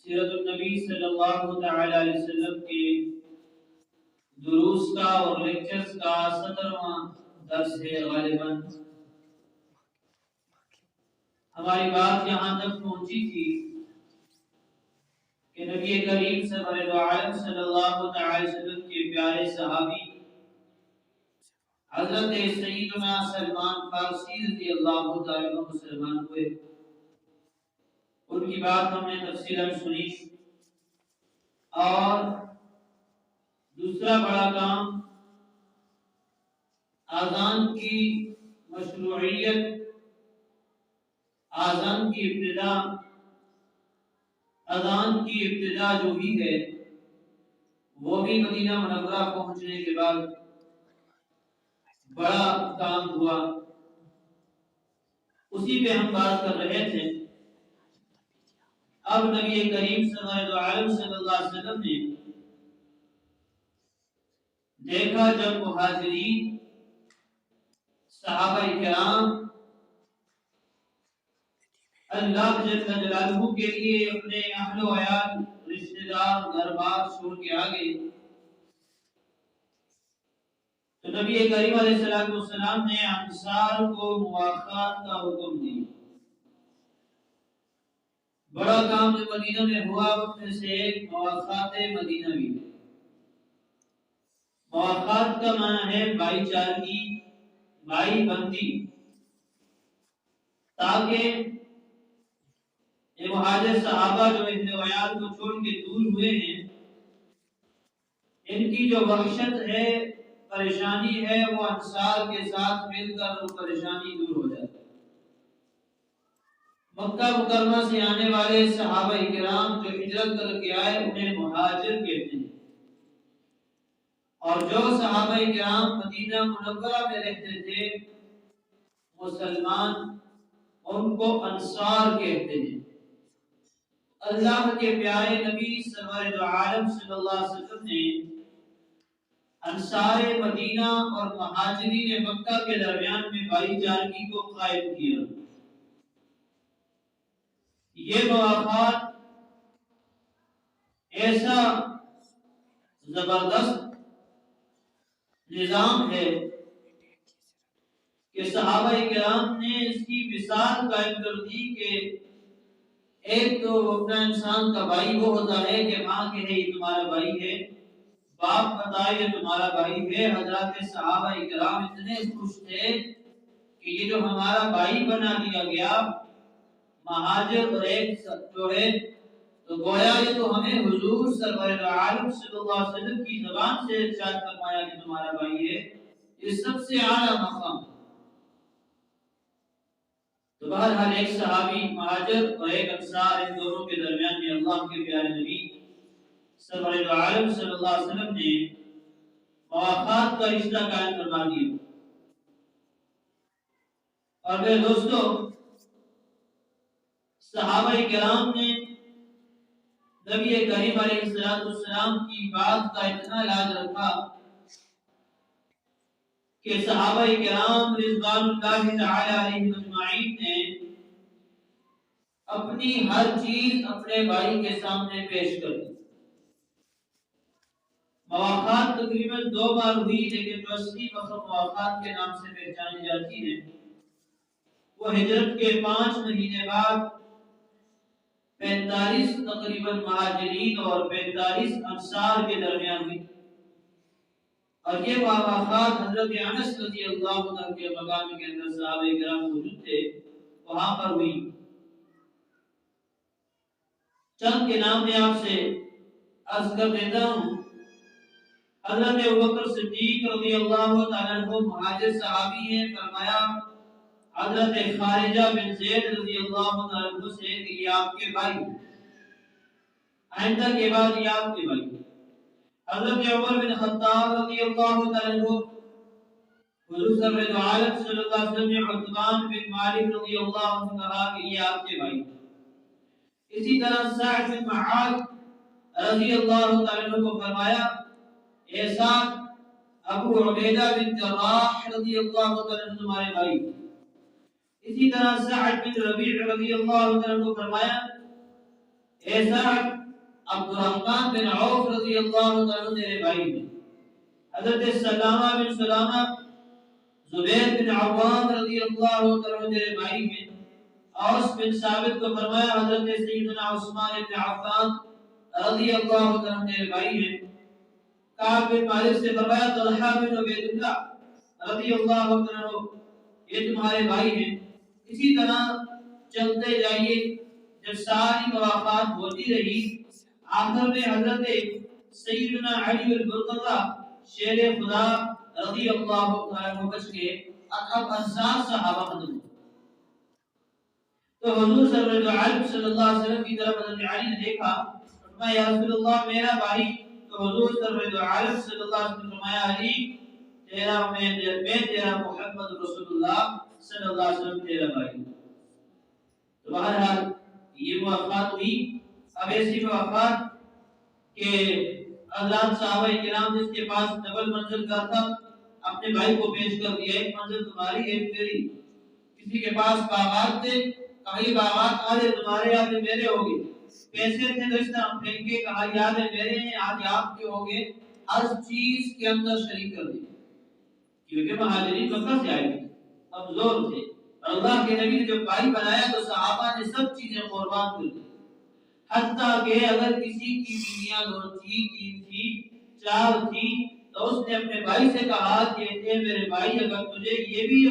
سیرت النبی صلی اللہ تعالی علیہ وسلم کے دروس کا اور لیکچرز کا 17واں درس ہے غالباً۔ ہماری بات یہاں تک پہنچی تھی کہ نبی کریم صلی اللہ تعالی وسلم کے پیارے صحابی حضرت سیدنا سلمان فارسی رضی اللہ تعالی عنہ مسلمان ہوئے۔ ان کی بات ہم نے تفصیلاً سنی، اور دوسرا بڑا کام آذان کی مشروعیت، آذان کی ابتدا جو بھی ہے وہ بھی مدینہ منورہ پہنچنے کے بعد بڑا کام ہوا۔ اسی پہ ہم بات کر رہے تھے۔ اب نبی کریم صلی اللہ علیہ وسلم نے دیکھا جب مہاجرین صحابہ کرام اللہ جل جلالہ کے لیے اپنے اہل و عیال، رشتہ دار، گھر بار چھوڑ کے آگے، تو نبی کریم علیہ السلام نے انصار کو مواخات کا حکم دیا۔ بڑا کام جو مدینہ میں ہوا ان میں سے ایک مواخات مدینہ بھی ہے۔ مواخات کا معنی ہے بھائی چارگی، بھائی بندی، تاکہ یہ مہاجر صحابہ جو اہل و عیال کو چھوڑ کے دور ہوئے ہیں، ان کی جو وحشت ہے، پریشانی ہے، وہ انصار کے ساتھ مل کر وہ پریشانی دور ہو جائے۔ مکہ مکرمہ سے آنے والے صحابہ کرام جو ہجرت کر کے آئے انہیں مہاجر کہتے ہیں، اور جو صحابہ کرام مدینہ منورہ میں رہتے تھے مسلمان، ان کو انصار کہتے ہیں۔ اللہ کے پیارے نبی سرور عالم صلی اللہ علیہ وسلم نے انصار مدینہ اور مہاجرین مکہ کے درمیان میں بھائی چارگی کو قائم کیا۔ یہ مواخات ایسا زبردست نظام ہے کہ صحابہ کرام نے اس کی مثال قائم کر دی کہ ایک تو اپنا انسان کا بھائی وہ ہوتا ہے کہ ماں کہے یہ تمہارا بھائی ہے، باپ بتائے یہ تمہارا بھائی ہے۔ حضرات صحابہ کرام اتنے خوش تھے کہ یہ جو ہمارا بھائی بنا دیا گیا مہاجر اور ایک جو ہے، تو گویا یہ تو ہمیں حضور سرور عالم صلی اللہ علیہ وسلم کی زبان سے ارشاد فرمایا کہ تمہارا بھائی ہے۔ یہ سب سے اعلیٰ مقام۔ تو بہرحال ایک صحابی مہاجر اور ایک انصار، ان دونوں کے درمیان میں اللہ کے پیارے نبی سرور عالم صلی اللہ علیہ وسلم نے مواخات کا رشتہ قائم فرما دیا۔ اور میرے دوستو، صحابہ کرام نے نبی کریم علیہ السلام کی بات کا اتنا لاج رکھا کہ صحابہ کرام رضوان اللہ تعالی علیہم اجمعین نے اپنی ہر چیز اپنے بھائی کے سامنے پیش کر دی۔ مواخات تقریباً 2 بار ہوئی، لیکن جو اصلی وقت مواخات کے نام سے پہچانی جاتی ہے وہ ہجرت کے 5 مہینے بعد 45 تقریباً مہاجرین اور 45 انصار کے درمیان ہوئی، اور یہ مواخات حضرت انس رضی اللہ عنہ کے مقام کے اندر صحابہ کرام موجود تھے، وہاں پر ہوئی۔ چند کے نام میں آپ سے عرض کر دیتا ہوں۔ حضرت ابوبکر صدیق رضی اللہ تعالیٰ عنہ مہاجر صحابی ہیں، فرمایا حضرت خارجہ بن زید رضی اللہ تعالیٰ عنہ سے کہ یہ آپ کے بھائی، آئندہ کے بعد یہ آپ کے بھائی۔ حضرت عمر بن خطاب رضی اللہ تعالیٰ عنہ، حضور صلی اللہ علیہ وسلم نے عثمان بن مالک رضی اللہ عنہ کہا کہ یہ آپ کے بھائی۔ اسی طرح سعد بن معاذ رضی اللہ تعالیٰ عنہ کو فرمایا اے سعد، ابو عبیدہ بن جراح رضی اللہ تعالیٰ عنہ تمہارے بھائی۔ اسی طرح سعد بن ربیع رضی اللہ عنہ کو فرمایا ایسا عبد الرحمن بن عوف رضی اللہ عنہ تیرے بھائی ہیں، حضرت سلامہ بن سلامہ زبیر بن عوام رضی اللہ عنہ تیرے بھائی ہیں، اوس بن ثابت کو فرمایا حضرت سیدنا عثمان بن عفان رضی اللہ عنہ تیرے بھائی ہیں، کعب بن مالک سے فرمایا طلحہ بن عبید اللہ رضی اللہ عنہ یہ تمہارے بھائی ہیں۔ اسی طرح چلتے جائیے، جب ساری مواقعات ہوتی رہی، آخر میں حضرت سیدنا علی البرقضہ شیر خدا رضی اللہ عنہ بچ کے اب انصار صحابہ ختم ہوئے۔ تو حضور صلی اللہ علیہ وسلم کی طرف حضرت علی نے دیکھا، فرمایا یا رسول اللہ میرا بھائی۔ تو حضور صلی اللہ علیہ وسلم نے فرمایا علی تیرا میں تیرا محمد رسول اللہ صلی اللہ علیہ وسلم تیرا بھائی۔ تو بہرحال یہ مواقعات ہوئی۔ اب ایسی مواقعات کہ حضرات صحابہ کرام جس کے پاس ڈبل منزل کا تھا اپنے بھائی کو پیش کر دیا، ایک منزل تمہاری ایک میری۔ کسی کے پاس باغات تھے، کہا یہ باغات آدھے تمہارے آدھے میرے ہو گئے، پیسے تھے تو اس طرح پھینکے، کہا یہ آدھے میرے ہیں آدھے آپ کے ہو گئے، ہر چیز کے اندر شریک کر دی، کیونکہ مہاجرین مکہ سے آئے تھے، کمزور تھے، اور اللہ کے نبی نے جب بھائی بنایا تو صحابہ نے سب چیزیں قربان کر دی، حتیٰ کہ اگر کسی کی بیویاں دو تھی، تین تھی، چار تھی، تو اس نے اپنے بھائی سے کہا کہ اے میرے بھائی اگر تجھے یہ بھی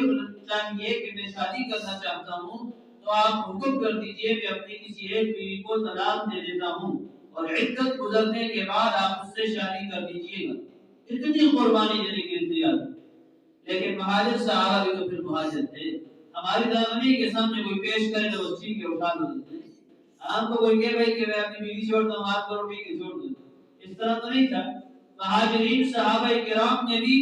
چاہیے کہ میں شادی کرنا چاہتا ہوں تو آپ حکم کر دیجئے، میں اپنی کسی ایک بیوی کو طلاق دے دیتا ہوں اور عدت گزرنے کے بعد آپ اس سے شادی کر دیجئے گا۔ اتنی قربانی دینے کی انتظار۔ لیکن مہاجر صحابہ بھی تو پھر مہاجر تھے، ہماری دامنی کے سامنے کوئی پیش کرے تو وہ چھین کے اٹھا لو دیتے ہیں۔ ہم کو کوئی کہے بھائی کہ میں اپنی بیوی چھوڑتا ہوں آپ کو روٹی کے چھوڑ دوں، اس طرح تو نہیں تھا۔ مہاجرین صحابہ کرام نے بھی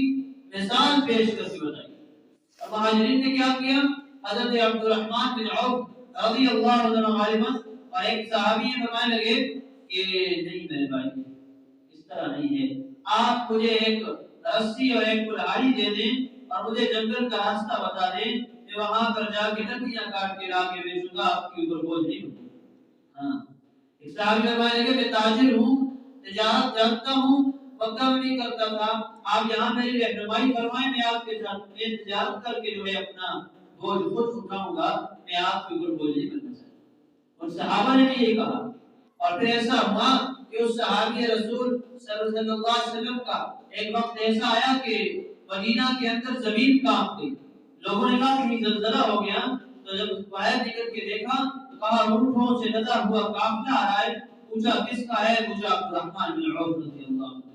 مثال پیش کر کے بتائی۔ مہاجرین نے کیا کیا؟ حضرت عبد الرحمن بن عوف رضی اللہ عنہ غالباً اور ایک صحابی فرمانے لگے کہ نہیں میرے بھائی اس طرح نہیں ہے، آپ مجھے ایک رسی اور ایک کلہاڑی دے دیں اور مجھے جنگل کا راستہ بتا دیں، میں وہاں پر جا کے لکڑیاں کاٹ کے لا کے بیچوں گا، آپ کے اوپر بوجھ نہیں ہوگا۔ ہاں ایک صحابی فرمانے لگے میں تاجر ہوں، تجارت جانتا ہوں، مکہ میں بھی کرتا تھا، آپ یہاں میری رہنمائی فرمائیں، میں آپ کے ساتھ میں تجارت کر کے جو ہے اپنا بوجھ خود اٹھاؤں گا، میں آپ کے اوپر بوجھ نہیں بننا چاہتا۔ اور صحابہ نے بھی یہی کہا، اور پھر ایسا ہوا کہ اس صحابی رسول صلی اللہ علیہ وسلم کا ایک وقت ایسا آیا کہ مدینہ کے اندر زمین کانپ گئی، لوگوں نے کہا کہ زلزلہ ہو گیا، تو جب باہر نکل کے دیکھا تو کہا اونٹوں سے لدا ہوا قافلہ آ رہا ہے، پوچھا کس کا ہے؟ پوچھا عبد الرحمن بن عوف رضی اللہ عنہ۔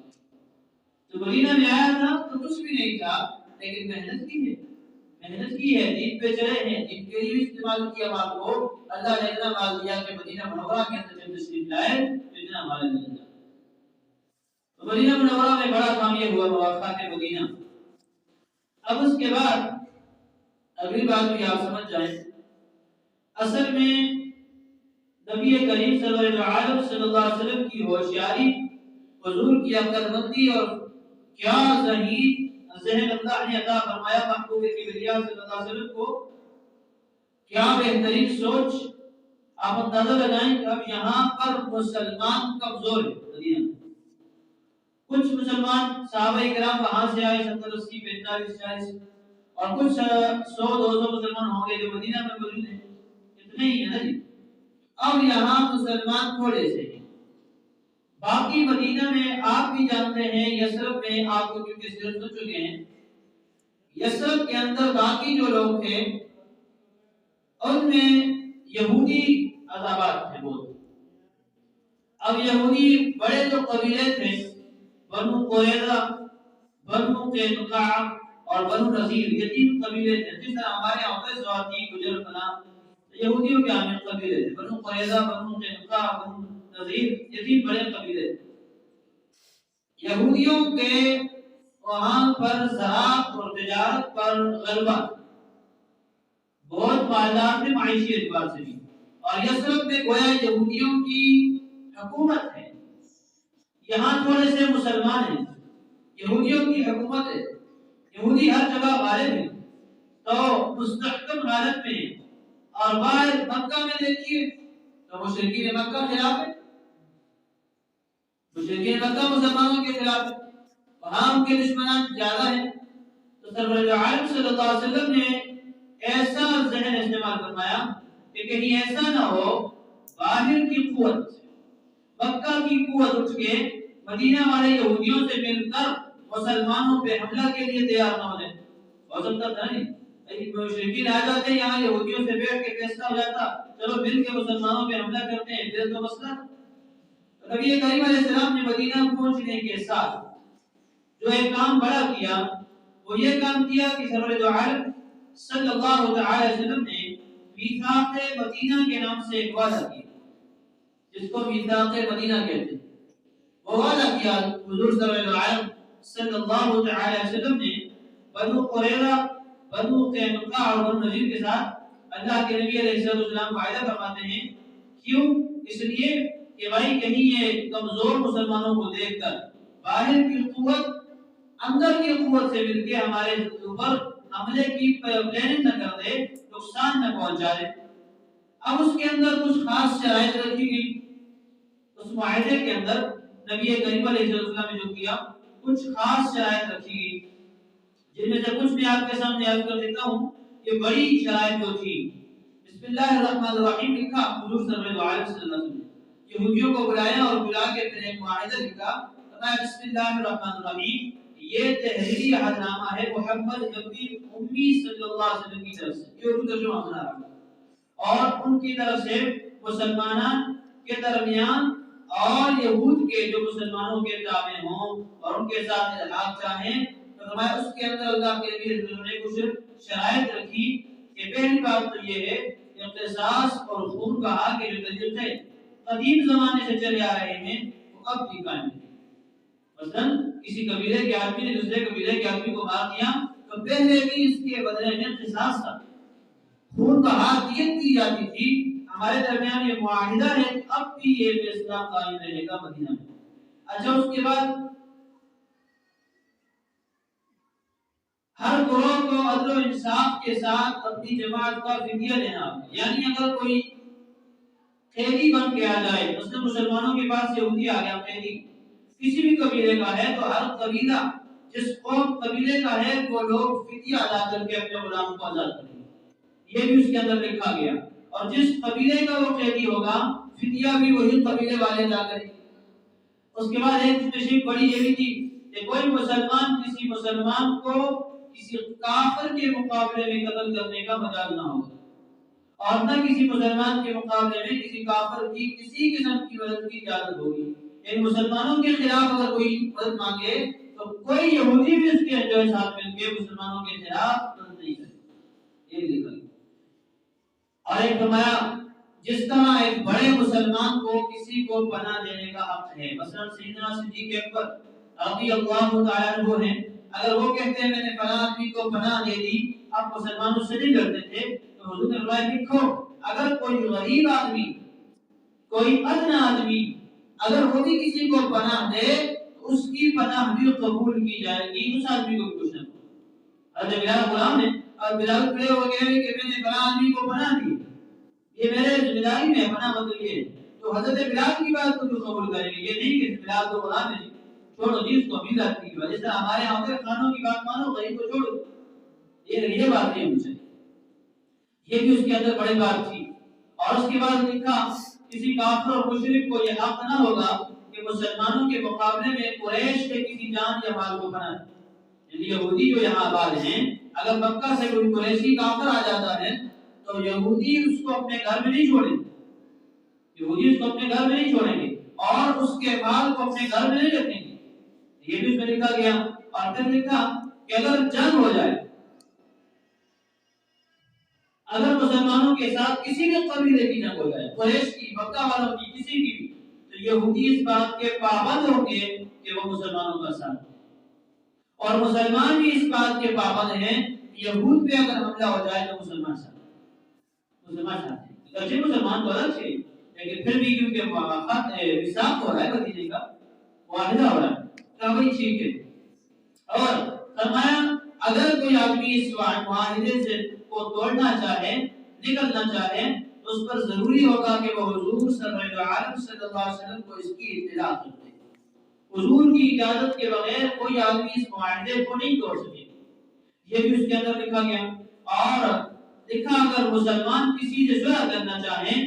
تو مدینہ میں آیا تھا تو کچھ بھی نہیں تھا، لیکن محنت کی ہے، محنت کی ہے، دین پہ چلے ہیں، دین کے لیے استعمال کیا مال کو، اللہ نے اتنا مال دیا کہ مدینہ منورہ کے اندر جب تشریف لائے تو اتنا مال مل گیا۔ تو مدینہ منورہ میں بڑا کام یہ ہوا مواقعات مدینہ۔ اب اس کے بعد اگلی بات بھی آپ سمجھ جائیں، اصل میں نبی کریم صلی اللہ علیہ وسلم کی ہوشیاری، حضور کی عقل مندی اور کیا ذہن اللہ نے عطا فرمایا محبوب کبریا صلی اللہ علیہ وسلم کو، کیا بہترین سوچ۔ آپ اندازہ لگائیں کہ اب یہاں پر مسلمان کمزور ہے مدینہ میں، کچھ مسلمان صحابہ کرام وہاں سے آئے 70 80 45 40 اور کچھ 100 200 مسلمان ہوں گے جو مدینہ میں موجود ہیں، اتنے ہی ہے نا جی۔ اب یہاں مسلمان تھوڑے سے ہیں، باقی مدینہ میں آپ بھی جانتے ہیں، یثرب میں آپ کو کیونکہ سیرت سن چکے ہیں، یثرب کے اندر باقی جو لوگ تھے ان میں یہودی عذابات تھے بہت۔ اب یہودی بڑے جو قبیلے تھے، بنو قریظہ، بنو قینقاع اور بنو نذیر، یہ تین قبیلے تھے، جس طرح ہمارے یہاں ہوتے سواتی گجر فلاں، یہودیوں کے عام قبیلے تھے، بنو قریظہ، بنو قینقاع، بنو نذیر، یہ تین بڑے قبیلے تھے۔ یہودیوں کے وہاں پر زراعت اور تجارت پر غلبہ، بہت مالدار تھے معاشی اعتبار سے بھی، اور یثرب میں گویا یہودیوں کی حکومت ہے، یہاں تھوڑے سے مسلمان ہیں، یہودیوں کی حکومت ہے، یہودی ہر جگہ غالب ہیں، تو مستحکم حالت میں، اور باہر مکہ میں دیکھیے تو مشرکین مکہ خلاف ہے، مشرکین مکہ مسلمانوں کے خلاف ہے، وہاں ان کے دشمنان زیادہ ہیں، تو سرور عالم صلی اللہ علیہ وسلم نے ایسا ذہن استعمال فرمایا کہ کہیں ایسا نہ ہو باہر کی قوت مکہ کی قوت اٹھ کے مدینہ والے یہودیوں سے مل کر مسلمانوں پہ حملہ کے لیے تیار نہ ہو جائے. ہو سکتا تھا نہیں مشرکین آ جاتے یہاں یہودیوں سے بیٹھ کے فیصلہ ہو جاتا چلو مل کے مسلمانوں پہ حملہ کرتے ہیں، پھر تو مسئلہ. نبی کریم علیہ السلام نے مدینہ پہنچنے کے ساتھ جو ایک کام بڑا کیا وہ یہ کام کیا کہ سرور دو عالم صلی اللہ علیہ وسلم نے میثاق مدینہ کے نام سے ایک وعدہ کیا، جس کو میثاق مدینہ کہتے ہیں. وہ وعدہ کیا حضور صلی اللہ علیہ وسلم صلی اللہ علیہ وسلم نے بنو قریظہ، بنو قینقاع اور بنو نذیر کے ساتھ. اللہ کے نبی علیہ السلام وعدہ فرماتے ہیں کیوں؟ اس لیے کہ بھائی کہیں یہ کمزور مسلمانوں کو دیکھ کر باہر کی قوت اندر کی قوت سے مل کے ہمارے اوپر حملے کی پلاننگ نہ کر دے، نقصان نہ پہنچا دے. اب اس کے اندر کچھ خاص شرائط رکھی گئی. اس معاہدے کے اندر نبی کریم علیہ السلام نے جو کیا کچھ خاص شرائط رکھی گئی، جن میں سے کچھ میں آپ کے سامنے عرض کر دیتا ہوں. یہ بڑی شرائط جو تھی، بسم اللہ الرحمن الرحیم لکھا حضور صلی اللہ علیہ وسلم نے. یہودیوں کو بلایا اور بلا کے پھر ایک معاہدہ لکھا، بسم اللہ الرحمن الرحیم. یہ تحریری عہد نامہ ہے محمد نبی امی صلی اللہ علیہ وسلم کی طرف سے، یہ اردو ترجمہ سنا رہا ہوں، اور ان کی طرف سے مسلمانوں کے درمیان اور یہود کے جو مسلمانوں کے تابع ہوں اور ان کے ساتھ الحاق چاہیں. تو فرمایا اس کے اندر اللہ کے نبی نے کچھ شرائط رکھی کہ پہلی بات تو یہ ہے کہ قصاص اور خون کا حق کے جو طریقے قدیم زمانے سے چلے آ رہے ہیں وہ اب بھی قائم ہے. مثلا کسی قبیلے کے آدمی نے دوسرے قبیلے کے آدمی کو مار دیا تو پہلے بھی اس کے بدلے میں قصاص تھا، خون کا حق دیت کی جاتی تھی. ہمارے درمیان یہ معاہدہ ہے کہ اب بھی یہ فیصلہ قائم رہے گا مدینہ میں. اچھا اس کے بعد ہر گروہ کو عدل و انصاف کے ساتھ اپنی جماعت کا فدیہ دینا ہوگا. یعنی اگر کوئی قیدی بن کے آ جائے، مثلا مسلمانوں کے پاس یہودی آ گیا قیدی کسی بھی قبیلے کا ہے، تو ہر قبیلہ جس قوم قبیلے کا ہے وہ لوگ فدیہ ادا کر کے اپنے غلام کو آزاد کریں گے. یہ بھی اس کے اندر لکھا گیا. اور جس قبیلے کا وہ قیدی ہوگا فدیہ بھی وہی قبیلے والے ادا کریں گے. اس کے بعد ایک تشریف بڑی یہ بھی تھی کہ کوئی مسلمان کسی مسلمان کو کسی کافر کے مقابلے میں قتل کرنے کا مجال نہ ہوگا، اور نہ کسی مسلمان کے مقابلے میں کسی کافر کی کسی قسم کی مدد کی اجازت ہوگی. یعنی مسلمانوں کے خلاف اگر کوئی مدد مانگے تو کوئی یہودی بھی اس کے جو ساتھ مل کے مسلمانوں کے خلاف مدد نہیں کرے. یہ لکھا گیا. اور ایک فرمایا جس طرح ایک بڑے مسلمان کو کسی کو پناہ دینے کا حق ہے، مثلا سیدنا صدیق اکبر رضی اللہ تعالیٰ عنہ ہیں، اگر وہ کہتے ہیں میں نے فلاں آدمی کو پناہ دے دی، اب مسلمان اس سے نہیں ڈرتے تھے، تو حضور نے فرمایا لکھو اگر کوئی غریب آدمی کوئی ادنا آدمی اگر وہ بھی کسی کو پناہ دے تو اس کی پناہ بھی قبول کی جائے گی، اس آدمی کو بھی کچھ نہ. حضرت بلال غلام ہے اور بلال کھڑے ہو گئے کہ میں نے فلاں آدمی کو پناہ دی، یہ میرے ذمہ داری میں پناہ مطلب یہ، تو حضرت بلال کی بات کو بھی قبول کریں گے. یہ نہیں کہ بلال تو غلام ہے چھوڑو جی اس کو بھی ذات کی وجہ سے ہمارے یہاں پہ خانوں کی بات مانو غریب کو چھوڑو، یہ بات نہیں ہونی چاہیے. یہ بھی اس کے اندر بڑی بات تھی. اور اس کے بعد لکھا کسی کافر اور مشرک کو یہ حق نہ ہوگا کہ مسلمانوں کے مقابلے میں قریش کے کسی جان یا مال کو بنائے. یعنی یہودی جو یہاں آباد ہیں اگر مکہ سے کوئی قریشی کافر آ جاتا ہے تو یہودی اس کو اپنے گھر میں نہیں چھوڑیں گے، یہودی اس کو اپنے گھر میں نہیں چھوڑیں گے اور اس کے مال کو اپنے گھر میں نہیں رکھیں گے. یہ بھی اس میں لکھا گیا. اور پھر لکھا کہ اگر جنگ ہو جائے، اگر مسلمانوں کے ساتھ کسی بھی قبیلے کی جنگ ہو جائے، قریش کی، مکہ والوں کی، کسی کی بھی، تو یہودی اس بات کے پابند ہوں گے کہ وہ مسلمانوں کا ساتھ، اور مسلمان بھی اس بات کے پابند ہیں کہ یہود پہ اگر حملہ ہو جائے تو مسلمان ساتھ ہیں. اچھے مسلمان تو الگ تھے لیکن پھر بھی کیونکہ موافقت وثاق ہو رہا ہے مدینے کا، معاہدہ ہو رہا ہے، تو وہی ٹھیک ہے. اور فرمایا اگر کوئی آدمی اس معاہدے سے کو توڑنا چاہے، نکلنا چاہے، تو اس پر ضروری ہوگا کہ وہ حضور صلی اللہ علیہ وسلم کو اس کی اطلاع کر دے. حضور کی اجازت کے بغیر کوئی آدمی اس معاہدے کو نہیں توڑ سکے، یہ بھی اس کے اندر لکھا گیا۔ اور لکھا اگر مسلمان کسی سے صلح کرنا چاہیں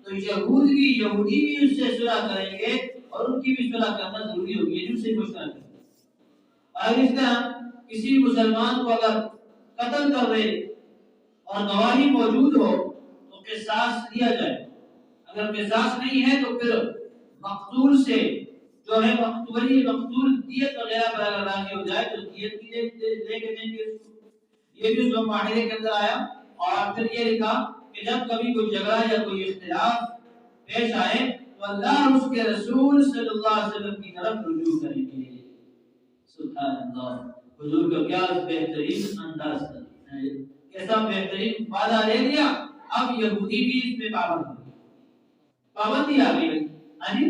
تو یہودی بھی اس سے صلح کریں گے اور ان کی بھی صلح کرنا ضروری ہوگی، یعنی اس سے مشورہ کریں گے۔ اور اس طرح کسی مسلمان کو اگر قتل کر دے اور گواہی موجود ہو تو قصاص لیا جائے، اگر قصاص نہیں ہے تو پھر مقتول سے جو ہے مقتول دیت وغیرہ پر اگر راضی ہو جائے تو دیت بھی لے کے دیں گے اس کو۔ یہ بھی اس معاہدے کے اندر آیا۔ اور پھر یہ لکھا کہ جب کبھی کوئی جھگڑا یا کوئی اختلاف پیش آئے تو اللہ اور اس کے رسول صلی اللہ علیہ وسلم کی طرف رجوع کریں گے۔ سبحان اللہ، حضور کا کیا بہترین انداز تھا، کیسا بہترین وعدہ لے لیا۔ اب یہودی بھی اس میں پابند ہو گئے، پابندی آ گئی۔ ہاں جی،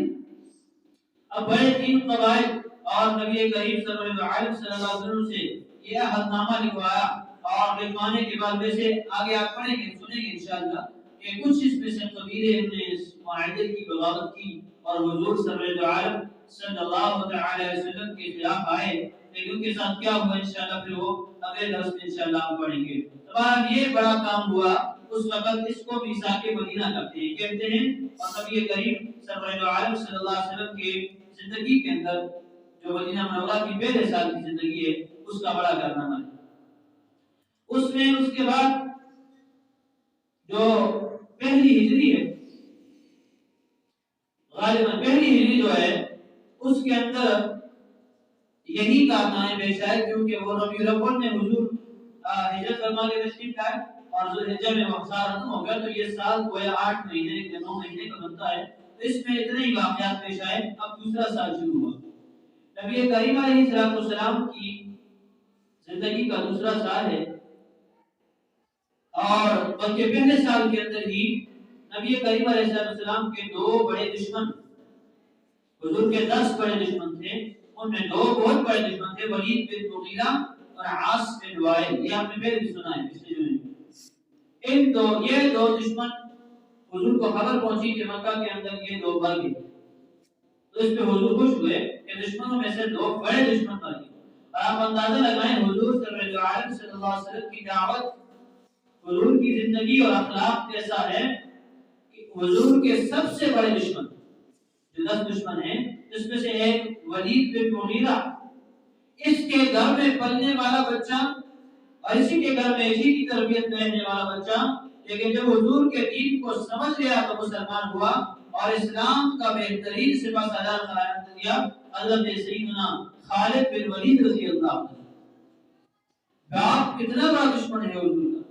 اب بڑے 3 قبائل اور نبی کریم صلی اللہ علیہ وسلم سے یہ عہد نامہ لکھوایا، اور لکھوانے کے بعد ویسے آگے آپ پڑھیں گے سنیں گے انشاءاللہ کہ کچھ اس میں سے قبیلے نے اس معاہدے کی بغاوت کی اور حضور صلی اللہ علیہ وسلم کے خلاف آئے، لیکن ان کے ساتھ کیا ہوا انشاءاللہ پھر وہ اگلے درس میں انشاءاللہ ہم پڑھیں گے۔ تمام یہ بڑا کام ہوا، اس وقت اس کو میثاق مدینہ کہتے ہیں، اور نبی کریم صلی اللہ علیہ وسلم کے زندگی کے اندر جو مدینہ منورہ کی پہلے سال کی زندگی ہے اس کا بڑا کارنامہ ہے۔ اس میں اس کے بعد جو پہلی ہجری ہے، غالباً پہلی ہجری جو ہے اس کے اندر یہی کارنامے پیش آئے، کیونکہ وہ ربیع الاول میں حضور ہجرت فرما کے تشریف لائے اور ذوالحجہ میں وفات ختم ہو گیا، تو یہ سال گویا 8 مہینے یا 9 مہینے کا بنتا ہے۔ تو اس میں اتنے ہی واقعات پیش آئے۔ اب دوسرا سال شروع ہوا، نبی کریم علیہ السلام کی زندگی کا دوسرا سال ہے، اور بلکہ پہلے سال کے اندر ہی نبی کریم علیہ السلام کے 2 بڑے دشمن، حضور کے 10 بڑے دشمن تھے، ان میں 2 بہت بڑے دشمن تھے، ولید بن مغیرہ اور عاص بن وائل۔ یہ آپ نے پہلے بھی سنا ہے پچھلے جو ہے، یہ دو دشمن حضور کو خبر پہنچی کہ مکہ کے اندر یہ 2 مر گئے، تو اس پہ حضور خوش ہوئے کہ دشمنوں میں سے 2 بڑے دشمن مر گئے۔ اور آپ اندازہ لگائیں حضور صلی اللہ علیہ وسلم کی دعوت، حضور کی زندگی اور اخلاق کیسا ہے کہ حضور کے سب سے بڑے دشمن جو 10 دشمن ہیں، اس میں سے ایک ولید بن مغیرہ، اس کے گھر میں پلنے والا بچہ اور اسی کے گھر میں اسی کی تربیت میں رہنے والا بچہ، لیکن جب حضور کے دین کو سمجھ لیا تو مسلمان ہوا اور اسلام کا بہترین سپہ سالار قرار دیا حضرت سیدنا خالد بن ولید رضی اللہ عنہ۔ باپ کتنا بڑا دشمن ہے حضور کا،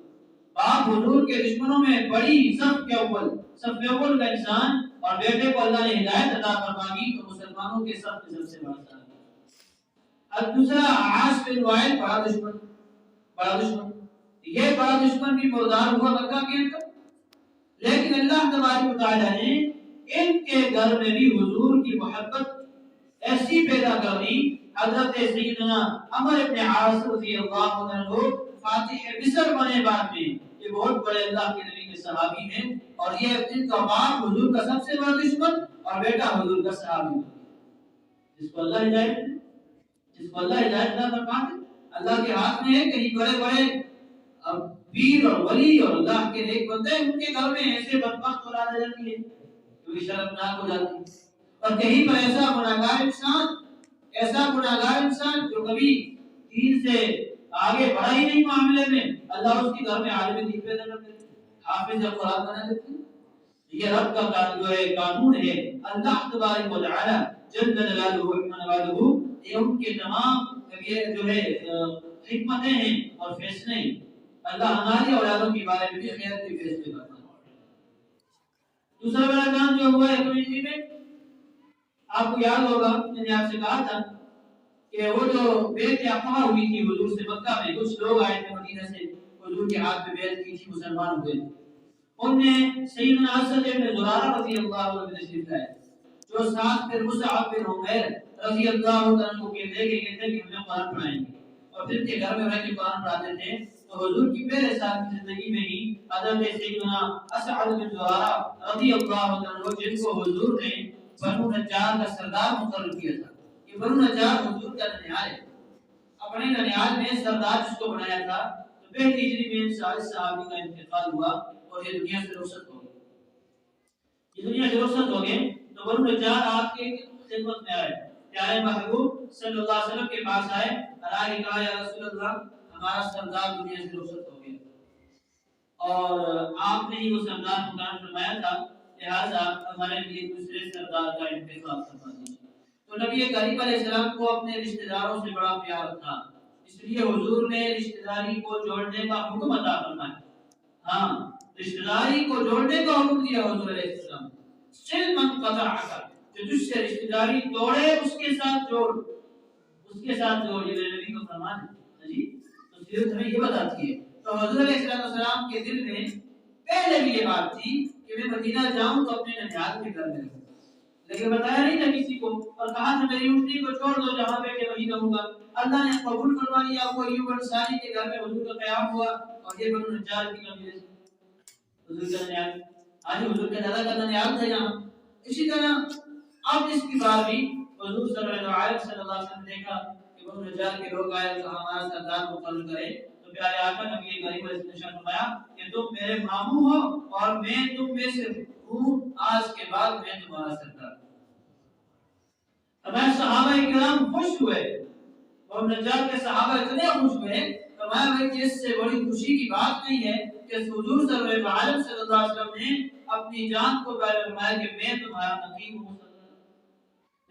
باپ حضور کے دشمنوں میں بڑی صف اول کا انسان، اور بیٹے کو اللہ نے ہدایت عطا فرمائی تو مسلمانوں کے صف میں سب سے بڑا تھا۔ اب دوسرا عاص بن وائل، بڑا دشمن، یہ بڑا دشمن بھی مردار ہوا مکہ کے اندر، لیکن اللہ تبارک و تعالی نے ان کے گھر میں بھی حضور کی محبت ایسی پیدا کر دی۔ حضرت سیدنا عمر بن عاص رضی اللہ عنہ فاتح مصر بنے بعد میں، یہ بہت بڑے اللہ کے نبی کے صحابی ہیں، اور یہ ان کا باپ حضور کا سب سے بڑا دشمن اور بیٹا حضور کا صحابی، جس کو اللہ ہدایت عطا فرماتے۔ اللہ کے ہاتھ میں ہے، کہیں بڑے بڑے پیر اور ولی اور اللہ کے نیک بندے ان کے گھر میں ایسے بدبخت اولاد آ جاتی ہے جو شرمناک ہو جاتی ہے، اور کہیں پر ایسا گناہگار انسان جو کبھی دین سے آگے بڑھا ہی نہیں معاملے میں، اللہ اس کے گھر میں عالم دین پیدا کر دیتے ہیں، حافظ قرآن بنا دیتے ہیں۔ یہ رب کا جو ہے قانون ہے، اللہ تبارک و تعالی جل جلالہ و یہ ان کے تمام یہ جو ہے حکمتیں ہیں اور فیصلے ہیں۔ اللہ ہماری اولادوں کے بارے میں بھی خیر کے فیصلے کرتا ہے۔ دوسرا بڑا کام جو ہوا ہے کمیونٹی میں، آپ کو یاد ہوگا میں نے آپ سے کہا تھا کہ وہ جو بیعت عقبہ ہوئی تھی حضور سے مکہ میں، کچھ لوگ آئے تھے مدینہ سے، حضور کے ہاتھ میں بیعت کی تھی، مسلمان ہوئے، ان نے سیدنا اسد بن زرارہ رضی اللہ عنہ کو تشریف لائے، جو ساتھ پھر مصعب بن عمیر رضی اللہ عنہ کو کہتے کہ ہمیں قرآن پڑھائیں گے، اور پھر کے گھر میں رہ کے قرآن پڑھاتے تھے۔ تو حضور کی پہلے سال کی زندگی میں ہی حضرت سیدنا اسعد بن زرارہ رضی اللہ عنہ، جن کو حضور نے بنو نجار کا سردار مقرر کیا تھا، کہ بنو نجار حضور کا ننیال ہے، اپنے ننیال میں سردار جس کو بنایا تھا، تو پہلی ہجری میں صحابی کا انتقال ہوا اور یہ دنیا سے رخصت ہو گئے. یہ دنیا سے رخصت ہو گئے تو بنو نجار آپ کے خدمت میں آئے، پیارے محبوب صلی اللہ علیہ وسلم کے پاس آئے اور کہا یا رسول اللہ ہمارا سردار دنیا سے رخصت ہو گیا اور آپ نے ہی وہ سردار مقرر فرمایا تھا، لہذا ہمارے لیے دوسرے سردار کا انتخاب فرما دیجیے. تو نبی کریم علیہ السلام کو اپنے رشتہ داروں سے بڑا پیار تھا، اس لیے حضور نے رشتہ داری کو جوڑنے کا حکم عطا فرمایا. ہاں، رشتہ داری کو جوڑنے کا حکم دیا حضور علیہ السلام. سل من قطعک، جو تجھ سے رشتہ داری توڑے اس کے ساتھ جوڑ، اس کے ساتھ جوڑ، یہ نبی کا فرمان ہے جی. تو سیرت ہمیں یہ بتاتی ہے. تو حضور علیہ السلام کے دل میں پہلے بھی یہ بات تھی کہ میں مدینہ جاؤں تو اپنے ننیال کے گھر میں رہوں، لیکن بتایا نہیں تھا کسی کو، اور کہا تھا میری اونٹنی کو چھوڑ دو جہاں بیٹھے وہیں رہوں گا. اللہ نے قبول فرما لیا. وہ ایوب انصاری کے گھر میں حضور کا قیام ہوا اور یہ بنو نجار کی قبیلے سے حضور کا ننیال، آج حضور کے دادا کا ننیال تھا یہاں. اسی طرح اب اس کی بار بھی حضور صلی اللہ علیہ وسلم نے دیکھا کہ بنو نجار کے لوگ آئے تو ہمارا سردار مقرر کرے. تو پیارے آقا نبی کریم علیہ السلام نے فرمایا کہ تم میرے ماموں ہو اور میں تم میں سے ہوں، آج کے بعد میں تمہارا سردار. ہمارے صحابہ کرام خوش ہوئے اور نجار کے صحابہ اتنے خوش ہوئے. فرمایا بھائی کہ اس سے بڑی خوشی کی بات نہیں ہے کہ حضور صلی اللہ علیہ وسلم نے اپنی جان کو پیارے فرمایا کہ میں تمہارا نقیب ہوں.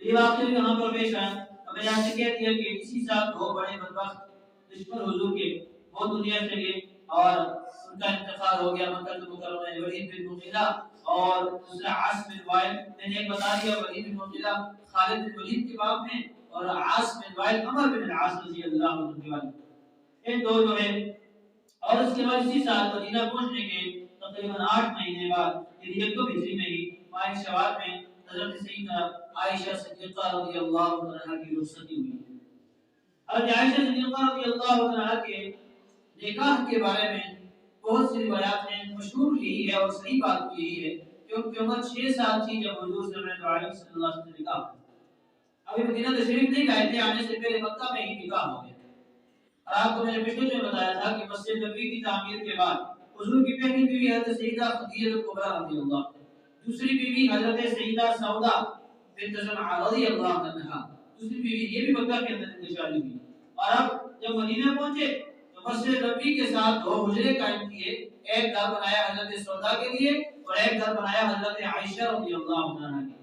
یہ واقعہ یہاں پر پیش آیا. ہمیں یہاں سے کہہ دیا کہ اسی سال دو بڑے بدبخت دشمن حضور کے وہ دنیا سے گئے اور ان کا انتقال ہو گیا. مکہ مکرمہ میں ولید بن مغیرہ اور دوسرا عاص بن وائل. میں نے بتا دیا ولید بن مغیرہ خالد بن ولید کے باب میں اور عاص بن وائل عمر بن العاص رضی اللہ عنہ کے. ان دو جو ہے اور اس کے بعد اسی سال مدینہ پہنچنے کے تقریباً 8 مہینے بعد یعنی 1 ہجری میں ہی ماہ شوال میں حضرت سیدہ عائشہ صدیقہ رضی اللہ عنہا کی رخصتی ہوئی. حضرت عائشہ صدیقہ رضی اللہ عنہا کے نکاح کے بارے میں بہت سی روایات ہیں. مشہور یہی ہے اور صحیح بات یہی ہے کہ ان کی عمر 6 سال تھی جب حضور صلی اللہ علیہ وسلم سے نکاح. ابھی مدینہ تشریف نہیں لائے تھے، آنے سے پہلے مکہ میں ہی نکاح ہو گیا. اور آپ کو میں نے پچھلے میں بتایا تھا کہ مسجد نبوی کی تعمیر کے بعد حضور کی پہلی بیوی حضرت سیدہ خدیجہ کبریٰ رضی اللہ، دوسری بیوی حضرت سیدہ سودا بنت زمعہ رضی اللہ عنہا، دوسری بیوی یہ بھی مکہ کے اندر انتقال ہوئی. اور اب جب مدینہ پہنچے تو مسجد نبوی کے ساتھ 2 حجرے قائم کیے. ایک گھر بنایا حضرت سودا کے لیے اور ایک گھر بنایا حضرت عائشہ رضی اللہ عنہا کے.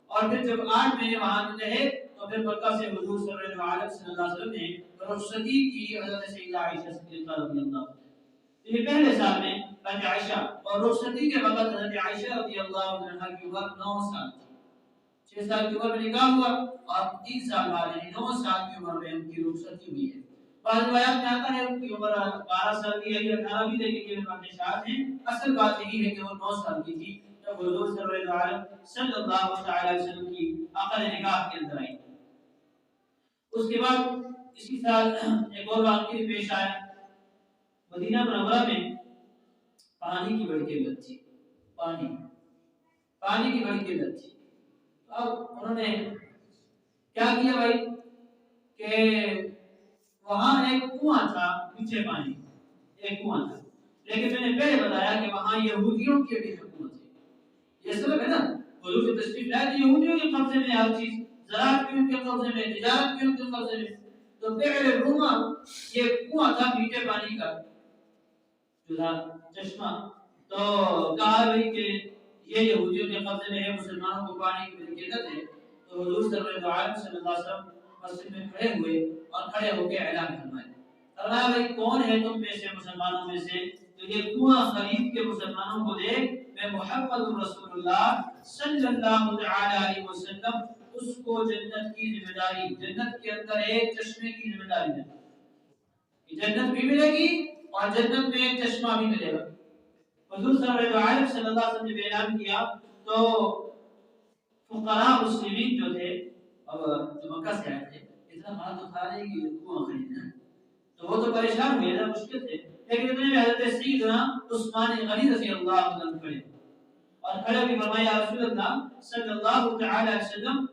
اور پھر جب 8 مہینے وہاں رہے تو پھر مکہ سے حضور صلی اللہ علیہ وسلم نے رخصتی کی حضرت سیدہ عائشہ صدیقہ رضی اللہ عنہا. یہ پہلے سال میں حضرت عائشہ اور رخصتی کے وقت حضرت عائشہ رضی اللہ عنہا کی عمر 9 سال تھی. 6 سال کی عمر میں نکاح ہوا اور 3 سال بعد یعنی 9 سال کی عمر میں ان کی رخصتی ہوئی ہے. بعض روایات میں آتا ہے ان کی عمر 12 سال کی ہے یا 18 بھی دیکھیں گے باتیں شاید ہیں. اصل بات یہی ہے کہ وہ 9 سال کی تھی جب حضور صلی اللہ علیہ وسلم کی عقد نکاح کے اندر آئی. اس کے بعد اسی سال ایک اور واقعہ پیش آیا. مدینہ منورہ میں پانی کی بڑی قلت تھی. پانی کی بڑی قلت تھی. اب انہوں نے کیا کیا بھائی کہ وہاں ایک کنواں تھا میٹھے پانی، ایک کنواں تھا. لیکن میں نے پہلے بتایا کہ وہاں یہودیوں کی بھی حکومت ہے. یہ سبب ہے نا حضور کی تشریف لائے تو یہودیوں کے قبضے میں ہر چیز، زراعت بھی ان کے قبضے میں، تجارت بھی ان کے قبضے میں. تو پہلے روما یہ کنواں تھا میٹھے پانی کا جو تھا چشمہ. تو کہا بھائی کہ یہ یہودیوں کے قبضے میں ہے، مسلمانوں کو پانی کی بڑی قلت ہے. تو حضور صلی اللہ علیہ وسلم مسجد میں کھڑے ہوئے اور کھڑے ہو کے اعلان فرمایا بھائی کون ہے تم میں سے مسلمانوں میں سے جو یہ کنواں خرید کے مسلمانوں کو دے؟ میں محمد رسول اللہ صلی اللہ علیہ وسلم اس کو جنت کی ذمہ داری، جنت کے اندر ایک چشمے کی ذمہ داری ہے. جنت بھی ملے گی اور جنت میں ایک چشمہ بھی ملے گا. حضور صلی اللہ علیہ وسلم نے اعلان کیا تو فقراء مسلمین جو تھے اور جو مکہ سے آئے تھے اتنا مال تو کھا رہے کہ کنواں خریدنا، تو وہ تو پریشان ہوئے نا، مشکل تھے. لیکن اتنے میں حضرت سیدنا عثمان غنی رضی اللہ عنہ کھڑے اور کھڑے بھی فرمایا رسول اللہ صلی اللہ علیہ وسلم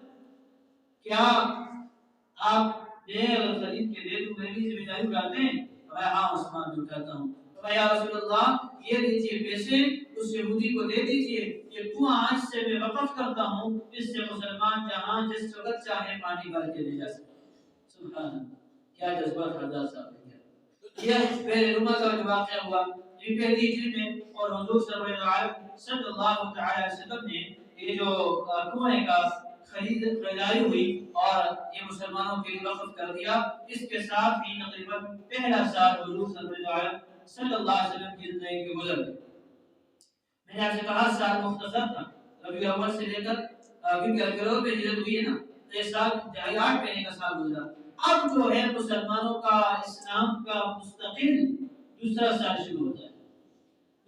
کیا آپ دے اور خرید کے دے دوں، میری ذمہ داری اٹھاتے ہیں؟ میں ہاں عثمان بھی اٹھاتا ہوں۔ تو یا رسول اللہ یہ دیجیے پیسے اس یہودی کو دے دیجیے، یہ کنواں آج سے میں وقف کرتا ہوں، اس سے مسلمان جہاں جس وقت چاہے پانی بھر کے لے جا سکتے۔ سبحان اللہ، کیا جذبہ تھا حضرت صاحب نے۔ یہ پہلے روما کا جو واقعہ ہوا یہ پہلی ہجری میں، اور حضور صلی اللہ تعالی وسلم نے یہ جو کنویں کا خریداری ہوئی اور یہ مسلمانوں کے لیے وقف کر دیا، اس کے ساتھ ہی تقریباً پہلا سال حضور صلی اللہ علیہ وسلم کی زندگی کے گزر گئے۔ میں نے آپ سے کہا سال مختصر تھا، ربیع اول سے لے کر کیونکہ اکتوبر میں ہجرت ہوئی ہے نا، تو یہ سال 8 مہینے کا سال گزرا۔ اب جو ہے مسلمانوں کا اسلام کا مستقل دوسرا سال شروع ہوتا ہے،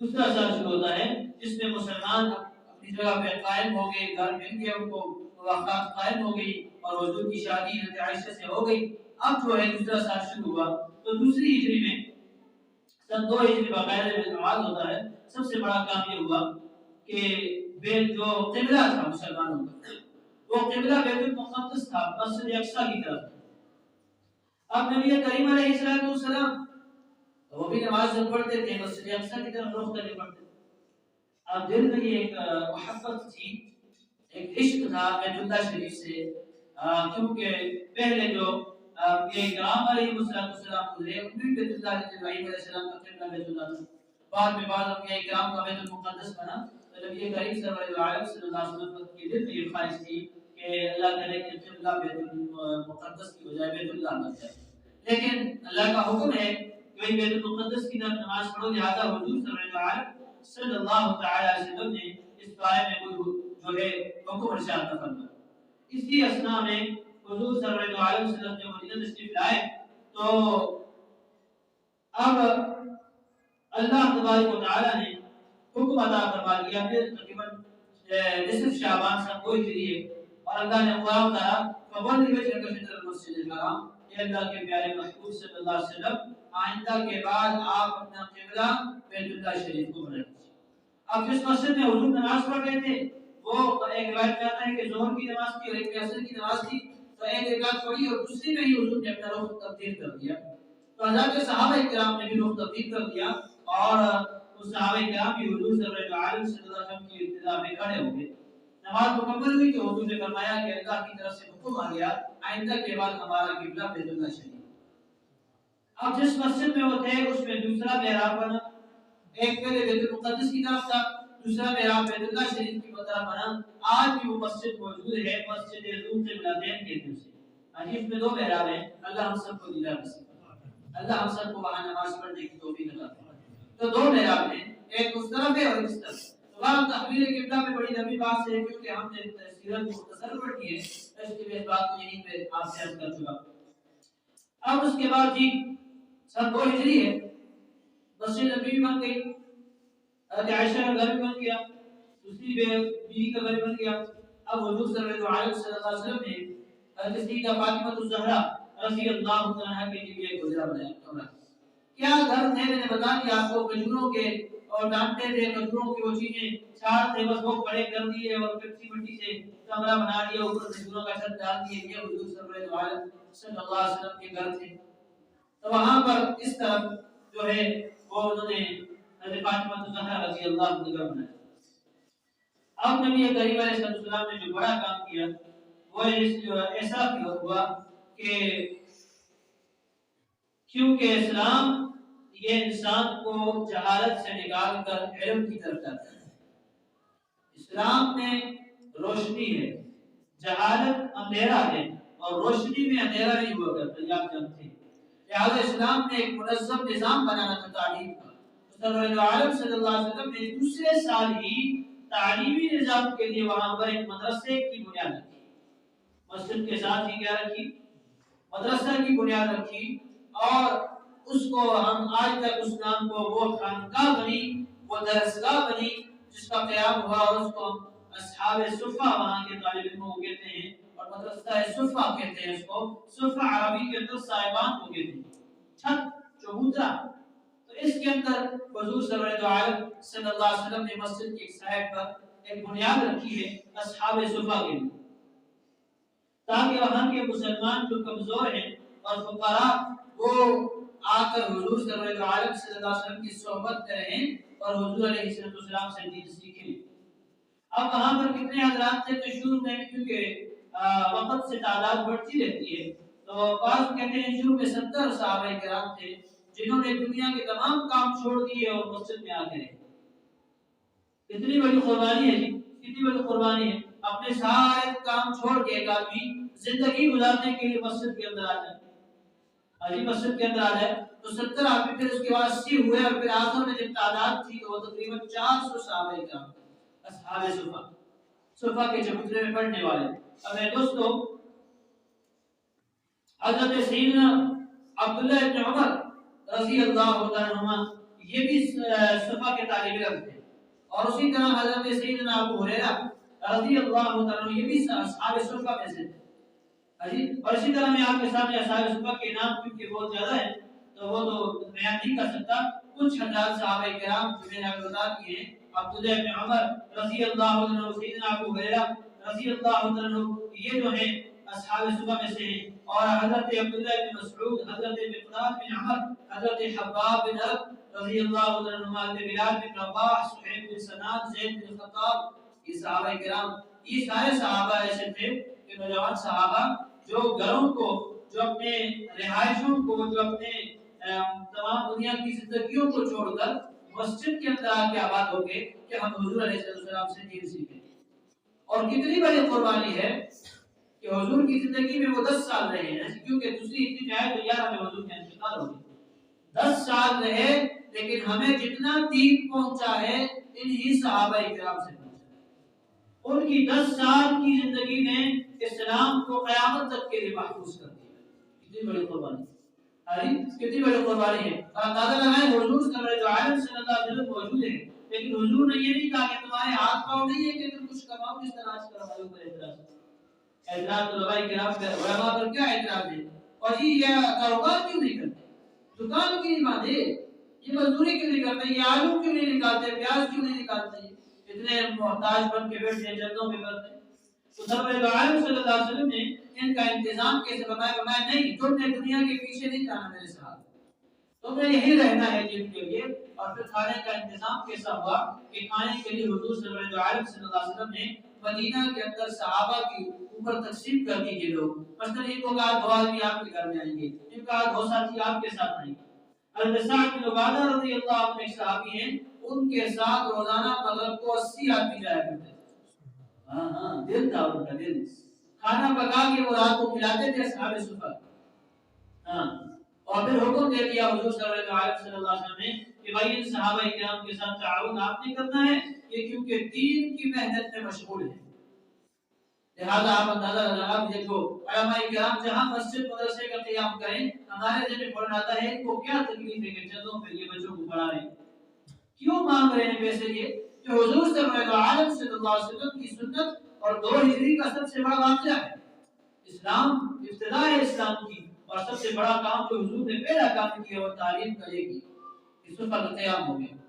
دوسرا سال شروع ہوتا ہے جس میں مسلمان اپنی جگہ پہ قائم ہو گئے، گھر مل گئے، ان کو مواقعات قائم ہو گئی، اور حضور کی شادی حضرت عائشہ سے ہو گئی۔ اب جو ہے دوسرا سال شروع ہوا، تو دوسری ہجری میں سن 2 ہجری باقاعدہ انعقاد ہوتا ہے۔ سب سے بڑا کام یہ ہوا کہ جو قبلہ تھا مسلمانوں کا، وہ قبلہ بیت المقدس تھا، مسجد اقصی کی طرف۔ اب نبی کریم علیہ السلام وہ بھی نماز جب پڑھتے تھے مسجد اقصی کی طرف رخ کرے پڑھتے۔ اب دل میں یہ ایک محبت تھی، ایک عشق تھا بیت اللہ شریف سے، کیونکہ پہلے جو یہ کرام علیہ السلام گزرے ان بھی بیت اللہ علیہ السلام کا قبلہ بیت اللہ تھا۔ بعد میں بعض انبیاء کرام کا بیت المقدس بنا، تو نبی کریم صلی اللہ علیہ وسلم کے دل میں یہ خواہش تھی کہ اللہ کرے کہ قبلہ بیت المقدس کی بجائے بیت اللہ بن جائے، لیکن اللہ کا حکم ہے کہ بیت المقدس کی طرف نماز پڑھو، لہذا حضور صلی اللہ تعالی علیہ وسلم نے اس بارے میں کوئی جو ہے حکم ارشاد فرمایا۔ اسی اسنا میں حضور صلی اللہ علیہ وسلم جب مدینہ تشریف لائے تو اب اللہ تبارک و تعالی نے حکم عطا فرما دیا کہ تقریباً نصف شعبان سن 2 ہجری ہے، اور اللہ نے قرآن اتارا فَوَلِّ وَجْهَكَ شَطْرَ الْمَسْجِدِ الْحَرَامِ، اے اللہ کے پیارے محبوب صلی اللہ علیہ وسلم آئندہ کے بعد آپ اپنا قبلہ بیت اللہ شریف کو بنا دیجیے۔ اب جس مسجد میں حضور نماز پڑھ رہے تھے وہ ایک روایت میں آتا ہے کہ ظہر کی نماز تھی اور ایک عصر کی نماز تھی، تو ایک رکعت پڑھی اور دوسری میں ہی حضور نے اپنا رخ تبدیل کر دیا۔ تو حضرات صحابہ کرام نے بھی رخ تبدیل کر دیا، اور اس صحابہ کرام بھی حضور صلی اللہ علیہ وسلم کی ابتدا میں کھڑے ہو گئے۔ نماز مکمل ہوئی تو حضور نے فرمایا کہ اللہ کی طرف سے حکم آ گیا آئندہ کے بعد ہمارا قبلہ بیت اللہ شریف۔ اب جس مسجد میں وہ تھے اس میں دوسرا محراب بنا، ایک پہلے بیت المقدس کی طرف تھا، دوسرا محراب بیت اللہ شریف کی طرف بنا۔ آج بھی وہ مسجد موجود ہے، مسجد ذو قبلتین کہتے ہیں اسے۔ اس میں 2 محراب ہیں، اللہ ہم سب کو دیدار نصیب فرمائے، اللہ ہم سب کو وہاں نماز پڑھنے کی توفیق عطا فرمائے۔ تو 2 محراب ہیں، ایک اس طرف ہے اور اس طرف۔ سبحان تحویل قبلہ میں بڑی لمبی بات ہے، کیونکہ ہم نے سیرت مختصر پڑھی ہے، اس لیے اس بات کو یہیں پہ آپ سے عرض کر چکا۔ اب اس کے بعد جی سن 2 ہجری ہے، مسجد نبی بن گئی، حضرت عائشہ کا گھر بن گیا، دوسری بیوی کا گھر بن گیا۔ اب حضور صلی اللہ علیہ وسلم نے حضرت سیدہ فاطمہ الزہرا رضی اللہ عنہا کے لیے ایک گزرا بنایا۔ کیا گھر تھے، میں نے بتا دیا آپ کو، کھجوروں کے، اور ڈانٹتے تھے کھجوروں کی وہ چیزیں چار تھے، بس وہ کھڑے کر دیے اور کچی مٹی سے کمرہ بنا دیا، اوپر کھجوروں کا چھت ڈال دیے، یہ حضور صلی اللہ علیہ وسلم کے گھر تھے۔ تو وہاں پر اس طرف جو ہے وہ انہوں نے حضرت فاطمہ الزہرا رضی اللہ عنہا بنایا۔ اب نبی کریم علیہ السلام نے جو بڑا کام کیا وہ ایسا ہوا کہ کیونکہ اسلام یہ انسان کو جہالت سے نکال کر علم کی طرف لاتا ہے۔ اسلام میں روشنی ہے، جہالت اندھیرا ہے، اور روشنی میں اندھیرا نہیں ہوا کرتا، یہ آپ جانتے ہیں۔ لہٰذا اسلام نے ایک منظم نظام بنانا تھا تعلیم کا۔ صلی اللہ علیہ وسلم نے دوسرے سال ہی تعلیمی نظام کے لیے وہاں پر ایک مدرسے کی بنیاد رکھی، مسجد کے ساتھ ہی کیا رکھی، مدرسہ کی بنیاد رکھی، اور اس کو ہم آج تک اس نام کو وہ خانقاہ بنی، وہ درسگاہ بنی جس کا قیام ہوا، اور اس کو اصحاب صفہ وہاں کے طالب علموں کو کہتے ہیں، اور مدرسہ صفہ کہتے ہیں اس کو۔ صفہ عربی کے اندر صاحبان کو کہتے ہیں، چھت چبوترا۔ تو اس کے اندر حضور صلی اللہ علیہ وسلم نے مسجد کی ایک سائڈ پر ایک بنیاد رکھی ہے اصحاب صفہ کے لیے۔ تاکہ وہاں کے مسلمان جو کمزور ہیں اور فقراء وہ آ کر حضور صلی اللہ علیہ وسلم کی صحبت کریں اور حضور علیہ السلام سے دین سیکھیں۔ اب وہاں پر کتنے حضرات تھے؟ تو شروع میں کیونکہ وقت سے تعداد بڑھتی رہتی ہے تو بعض کہتے ہیں شروع میں 70 صحابہ کرام تھے جنہوں نے دنیا کے تمام کام چھوڑ دیے اور مسجد میں آ کے رہے۔ کتنی بڑی قربانی ہے جی، کتنی بڑی قربانی ہے، اپنے سارے کام چھوڑ کے ایک آدمی زندگی گزارنے کے لیے مسجد کے اندر آ جائے، علی مسجد کے اندر آ جائے تو 70 آدمی، پھر اس کے بعد 80 ہوئے اور پھر آخر میں جب تعداد تھی تو وہ تقریباً 400 صحابہ کرام، اصحاب صفہ، صفہ کے چبوترے میں پڑھنے والے۔ اب میرے دوستو، حضرت سیدنا عبداللہ ابن عمر رضی اللہ عنہما یہ بھی صفہ کے طالب علم تھے، اور اسی طرح حضرت سیدنا ابو ہریرہ رضی اللہ عنہ یہ بھی اصحاب صفہ میں سے تھے۔ اور اسی طرح میں آپ کے سامنے اصحاب صفہ کے نام کیونکہ بہت زیادہ ہیں تو وہ تو بیان نہیں کر سکتا، کچھ ہزار صحابہ کرام جو میں نے آپ بتا دیے ہیں، عبداللہ ابن عمر رضی اللہ عنہ، سیدنا ابو ہریرہ رضی اللہ عنہ، یہ جو ہیں اصحاب صفہ میں سے ہیں۔ اور حضرت عبداللہ بن مسعود، حضرت مقداد بن عمر، حضرت حباب بن عرب رضی اللہ عنہما، حضرت بلال بن رباح، سہیل بن سنان، زید بن خطاب، یہ صحابہ کرام، یہ سارے صحابہ ایسے تھے کہ نوجوان صحابہ جو گھروں کو، جو اپنے رہائشوں کو، جو اپنے تمام دنیا کی زندگیوں کو چھوڑ کر مسجد کے اندر آ کے آباد ہو گئے کہ ہم حضور علیہ السلام سے دین سیکھیں۔ اور کتنی بڑی قربانی ہے کہ حضور کی زندگی میں وہ 10 سال رہے ہیں، کیونکہ دوسری اتنی آئے تو 11 میں حضور کا انتقال ہو گیا۔ 10 سال رہے لیکن ہمیں جتنا دین پہنچا ہے انہی صحابہ کرام سے پہنچا۔ ان کی 10 سال کی زندگی نے اسلام کو قیامت تک کے لیے محفوظ کر دیا۔ کتنی بڑی قربانی، کتنی بڑی قربانی ہے۔ اور اندازہ لگائیں حضور صلی اللہ علیہ وسلم موجود ہے لیکن حضور نے یہ نہیں کہا کہ تمہارے ہاتھ پاؤں نہیں ہے کہ تم کچھ کماؤ، کس طرح آج کل ہمارے اوپر اعتراض علماء کرام کا، علماء پر کیا اعتراض ہے؟ اور جی یہ کاروبار کیوں نہیں کرتے، دکان کیوں نہیں باندھے، یہ مزدوری کیوں نہیں کرتے، یہ آلو کیوں نہیں نکالتے، پیاز کیوں نہیں نکالتے، اتنے محتاج بن کے بیٹھتے ہیں جلدوں میں کرتے ہیں۔ تو سرور عالم صلی اللہ علیہ وسلم نے ان کا انتظام کیسے بتایا نہیں، تم نے دنیا کے پیچھے نہیں جانا میرے ساتھ، تمہیں یہی رہنا ہے جن کے لیے۔ اور پھر کھانے کا انتظام کیسا ہوا کہ کھانے کے لیے حضور صلی اللہ علیہ وسلم نے مدینہ کے اندر صحابہ کی اوپر تقسیم کر دی کہ لوگ مثلا ان کو کہا 2 آدمی آپ کے گھر میں آئیں گے، ان کا 2 ساتھی آپ کے ساتھ آئیں گے۔ حضرت سعد بن عبادہ رضی اللہ عنہ ایک صحابی ہیں، ان کے ساتھ روزانہ مغرب کو 80 آدمی جایا کرتے تھے۔ ہاں دل تھا ان کا، دل، کھانا پکا کے وہ رات کو کھلاتے تھے اصحاب صفہ۔ ہاں، اور پھر حکم دے دیا حضور صلی اللہ علیہ وسلم نے کہ بھائی ان صحابہ کرام کے ساتھ تعاون آپ نے کرنا ہے، یہ کیونکہ دین کی محنت میں مشغول ہیں۔ لہذا آپ اندازہ لگا دیکھو علماء کرام جہاں مسجد مدرسے کا قیام کریں، ہمارے ذہن میں پڑھ آتا ہے ان کو کیا تکلیف ہے کہ چلو پھر یہ بچوں کو پڑھا رہے ہیں، کیوں مانگ رہے ہیں پیسے؟ یہ کہ حضور صلی اللہ علیہ وسلم کی سنت اور 2 ہجری کا سب سے بڑا واقعہ ہے، اسلام ابتدا ہے اسلام کی، اور سب سے بڑا کام جو حضور نے پہلا کام کیا وہ تعلیم کا یہ کیا کہ صفہ کا قیام ہو گیا۔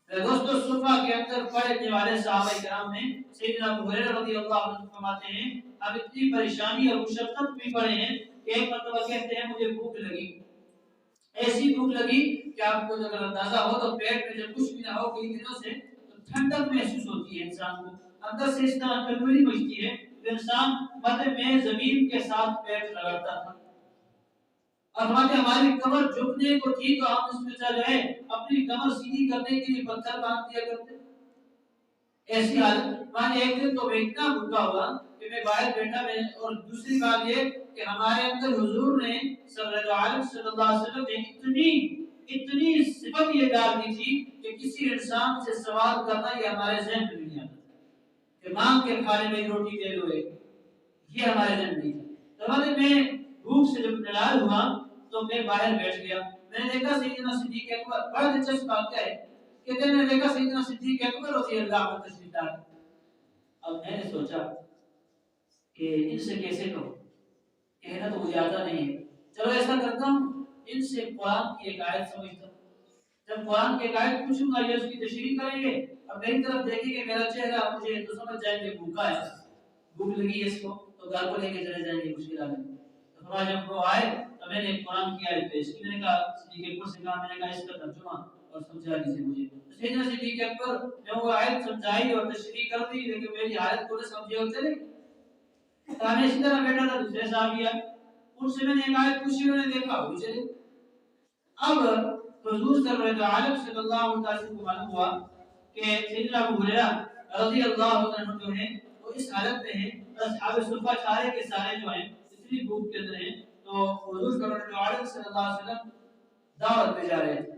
دوستو صفہ کے اندر پڑھنے والے صحابہ کرام میں سیدنا ابو ہریرہ رضی اللہ عنہ فرماتے ہیں اب اتنی پریشانی اور مشقت بھی پڑے ہیں کہ ایک مرتبہ کہتے ہیں مجھے بھوک لگی، ایسی بھوک لگی کہ آپ کو اگر اندازہ ہو تو پیٹ میں جب کچھ بھی نہ ہو کئی دنوں سے تو ٹھنڈک محسوس ہوتی ہے انسان کو، اندر سے اس طرح کمزوری مچتی ہے کہ انسان مدد میں زمین کے ساتھ پیٹ رگڑتا تھا، اور ہماری کمر جھکنے کو تھی تو ہم اس میں چل رہے اپنی کمر سیدھی کرنے کے لیے پتھر باندھ دیا کرتے۔ ایسی حالت میں ایک دن تو میں اتنا بھوکا ہوا کہ میں باہر بیٹھا، میں اور دوسری بات یہ کہ ہمارے اندر حضور نے صلی اللہ علیہ وسلم نے اتنی صفت یہ ڈال دی تھی کہ کسی انسان سے سوال کرنا یہ ہمارے ذہن میں نہیں آتا کہ مانگ کے کھانے میں روٹی دے دو، یہ ہمارے ذہن میں تھا۔ تو میں بھوک سے جب نڈال ہوا تو میں باہر بیٹھ گیا، میں نے دیکھا سیدنا صدیق اکبر، بڑا دلچسپ واقعہ ہے، کہتے ہیں میں نے دیکھا سیدنا صدیق اکبر رضی اللہ عنہ تشریف لائے۔ اب میں نے سوچا کہ ان سے کیسے کہوں، کہنا تو مجھے آتا نہیں ہے، چلو ایسا کرتا ہوں ان سے قرآن کی ایک آیت سمجھتا ہوں، جب قرآن کی ایک آیت پوچھوں گا یہ اس کی تشریح کریں گے، اب میری طرف دیکھیں گے میرا چہرہ مجھے تو سمجھ جائیں گے بھوکا ہے، بھوک لگی ہے اس کو، تو تو گھر کو لے کے چلے جائیں گے مشکل آ گئی. تو فرمایا جب وہ آئے تو میں نے قرآن کی آیت پیش کی. میں نے کہا صدیق اکبر سے کہا، میں نے کہا اس کا ترجمہ اور سمجھا دیجیے مجھے. تو سیدنا صدیق اکبر نے وہ آیت سمجھائی اور تشریح کر دی، لیکن میری حالت کو نہ سمجھے اور چلے. میں اسی طرح بیٹھا تھا، دوسرے صحابی آئے، ان سے میں نے ایک آیت پوچھی، انہوں نے دیکھا وہ چلے. اب حضور صلی اللہ علیہ وسلم کو معلوم ہوا کہ سیدنا ابو ہریرہ رضی اللہ عنہ جو ہیں وہ اس حالت میں ہیں، اصحاب صفہ سارے کے سارے جو ہیں اتنی بھوک کے اندر ہیں. تو حضور صلی اللہ علیہ وسلم دعوت پہ جا رہے تھے.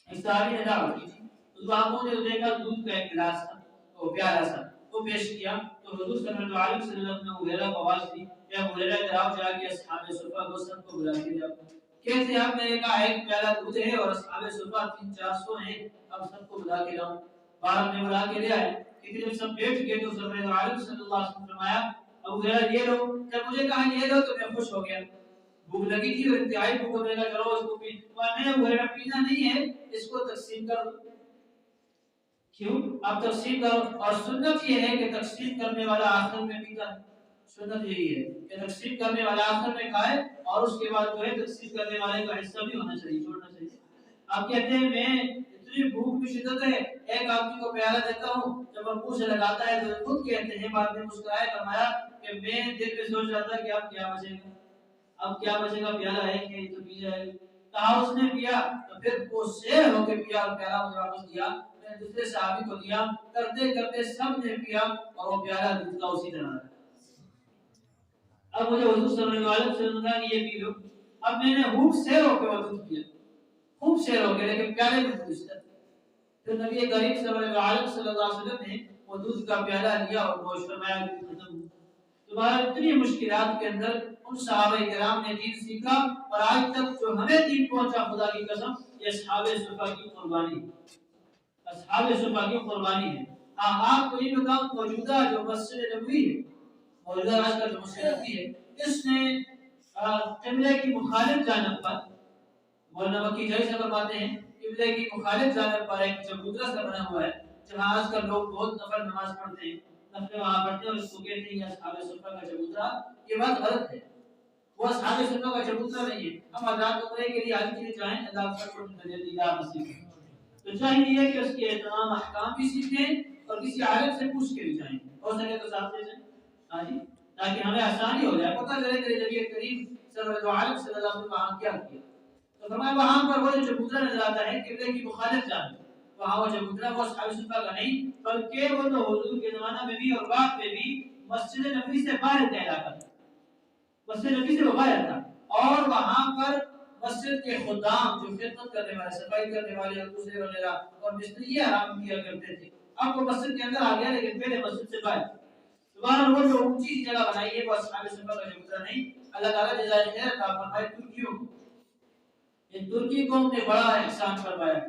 ایک صحابی نے دعوت کی تھی، تو صحابوں نے دیکھا دودھ کا ایک گلاس تھا، وہ پیالہ سا وہ پیش کیا. تو حضور صلی اللہ علیہ وسلم نے ابو ہریرہ کو آواز دی کہ ابو ہریرہ جاؤ جا کے اصحاب صفہ کو سب کو بلا کے جاؤ. کہتے آپ نے کہا ایک پیالہ دودھ ہے اور اصحاب صفہ 300-400 ہیں، اب سب کو بلا کے لاؤ. باہر میں بلا کے لے آئے. کہ جب سب بیٹھ گئے تو صلی اللہ علیہ وسلم فرمایا ابو ہریرہ یہ لو. جب مجھے کہا یہ لو تو میں خوش ہو گیا. بھوک لگی تھی اور انتہائی بھوک، میں نے کہا چلو اس کو پی. میں ابو ہریرہ پینا نہیں ہے، اس کو تقسیم کر دو. کیوں؟ آپ تقسیم کرو. اور سنت یہ ہے کہ تقسیم کرنے والا آخر میں پیتا ہے. سنت یہی ہے کہ تقسیم کرنے والا آخر میں کھائے اور اس کے بعد جو ہے تقسیم کرنے والے کا حصہ بھی ہونا چاہیے، چھوڑنا چاہیے. آپ کہتے ہیں میں اتنی بھوک کی شدت ہے ایک آدمی کو پیالہ دیتا ہوں، جب وہ منہ سے لگاتا ہے تو خود کہتے ہیں بعد میں مسکرائے فرمایا کہ میں دل میں سوچ رہا تھا کہ اب کیا بچے گا، اب کیا بچے گا، پیالہ ہے کہ تو پی جائے گا. کہا اس نے پیا تو پھر وہ شیر ہو کے پیا اور پیالہ مجھے واپس دیا. میں دوسرے صحابی کو دیا، کرتے کرتے سب نے پیا اور وہ پیالہ دودھ کا اسی طرح رہا. اب مجھے حضور صلی اللہ علیہ وسلم نے یہ پی لو. اب میں نے خوب سیر ہو کے وہ دودھ پیا، خوب سیر ہو گیا، لیکن پیالے میں دودھ تھا. پھر نبی کریم صلی اللہ علیہ وسلم نے وہ دودھ کا پیالہ لیا اور نوش فرمایا کہ ختم. تمہارا اتنی مشکلات کے اندر ان صحابہ کرام نے دین سیکھا اور آج تک جو ہمیں دین پہنچا، خدا کی قسم یہ اصحاب صفہ کی قربانی، اصحاب صفہ کی قربانی ہے. ہاں آپ کو یہ بتاؤں موجودہ جو مسجد نبوی ہے، موجودہ آج کا جو مسجد نبوی ہے، اس نے قبلے کی مخالف جانب پر، مولانا مکی جائی سے فرماتے ہیں قبلے کی مخالف جانب پر ایک چبوترا سا بنا ہوا ہے جہاں آج کل لوگ بہت نفل نماز پڑھتے ہیں، نفل وہاں پڑھتے ہیں اور اس کو کہتے ہیں اصحاب صفہ کا چبوترا. یہ بات غلط ہے، وہ اصحاب صفہ کا چبوترا نہیں ہے. ہم آزاد عمرے کے لیے آج کے لیے چاہیں اللہ سب کو دیدار نصیب کرے تو چاہیے کہ اس کے تمام احکام بھی سیکھیں اور کسی عالم سے پوچھ کے بھی جائیں، ہو سکے تو ساتھ لے جائیں. ہاں جی، تاکہ ہمیں آسانی ہو جائے، پتہ چلے کہ نبی کریم صلی اللہ علیہ وسلم وہاں کیا کیا. تو فرمایا وہاں پر وہ جو چبوترا نظر آتا ہے قبلے کی مخالف جانب، وہاں وہ چبوترا وہ اصحاب صفہ کا نہیں بلکہ وہ تو حضور کے زمانہ میں بھی اور بعد میں بھی مسجد نبوی سے باہر کا علاقہ تھا، مسجد نبوی سے باہر تھا. اور وہاں پر مسجد کے خدام جو خدمت کرنے والے، صفائی کرنے والے اور دوسرے وغیرہ اور مستری یہ آرام کیا کرتے تھے. اب وہ مسجد کے اندر آ گیا لیکن پہلے مسجد سے باہر. دوبارہ وہ جو اونچی جگہ بنائی ہے وہ اصحاب صفہ کا چبوترا نہیں. اللہ تعالیٰ جزائے خیر عطا فرمائے ترکیوں کو، ان ترکی قوم نے بڑا احسان فرمایا.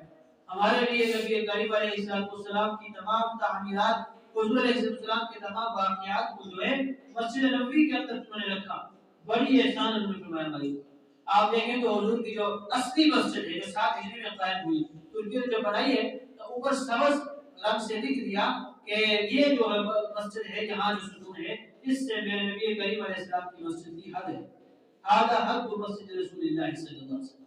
ہمارے لیے نبی کریم علیہ السلام کی تمام تعمیرات، حضور علیہ السلام کے تمام واقعات کو جو ہے مسجد نبوی کے اندر انہوں نے رکھا، بڑی احسان انہوں نے فرمایا ہماری. آپ دیکھیں تو حضور کی جو اصلی مسجد ہے جو 7 ہجری میں قائم ہوئی، ترکی نے جو بنائی ہے تو اوپر سبز رنگ سے لکھ دیا کہ یہ جو مسجد ہے یہاں جو ستون ہے اس سے میرے نبی کریم علیہ السلام کی مسجد کی حد ہے. هذا حد مسجد رسول اللہ صلی اللہ علیہ وسلم،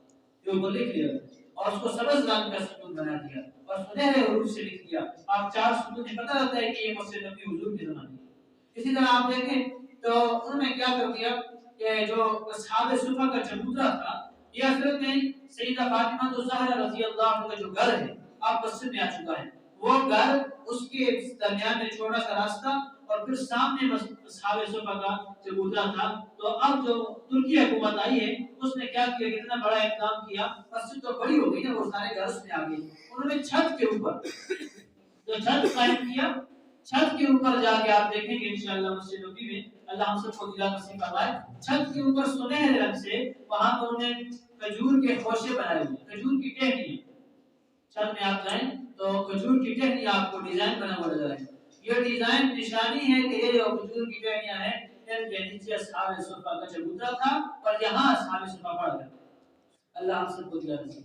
یہ اوپر لکھ دیا اور اس کو سبز رنگ کا ستون بنا دیا اور سنہرے حروف سے لکھ دیا. آپ 4 ستون سے پتہ لگتا ہے کہ یہ مسجد نبی حضور کے زمانے کی. اسی طرح آپ دیکھیں تو انہوں نے کیا کر دیا کہ جو اصحاب صفہ کا چبوترا تھا یہ حضرت میں سیدہ فاطمہ الزہرا رضی اللہ عنہا کا جو گھر ہے آپ مسجد میں آ چکا ہے، وہ گھر اس کے درمیان میں چھوٹا سا راستہ اور پھر سامنے اصحاب صفہ کا چبوترا تھا. تو اب جو ترکی حکومت آئی ہے اس نے کیا کیا، کتنا بڑا اقدام کیا، مسجد تو بڑی ہو گئی نا، وہ سارے گھر اس میں آ گئے. انہوں نے چھت کے اوپر جو چھت قائم کیا، چھت کے اوپر جا کے آپ دیکھیں گے انشاءاللہ مسجد نبوی میں، اللہ ہم سب کو دیدار نصیب فرمائے، چھت کے اوپر سنہرے رنگ سے وہاں پر انہوں نے کھجور کے خوشے بنائے ہوئے، کھجور کی ٹہنیاں. چھت میں آپ جائیں تو کھجور کی ٹہنیاں آپ کو ڈیزائن بنا ہوا نظر آئے. یہ ڈیزائن نشانی ہے کہ یہ جو کھجور کی ٹہنیاں ہیں ان کے نیچے اصحاب صفہ کا چبوترا تھا اور یہاں اصحاب صفہ پڑھ گئے. اللہ ہم سب کو دیدار نصیب.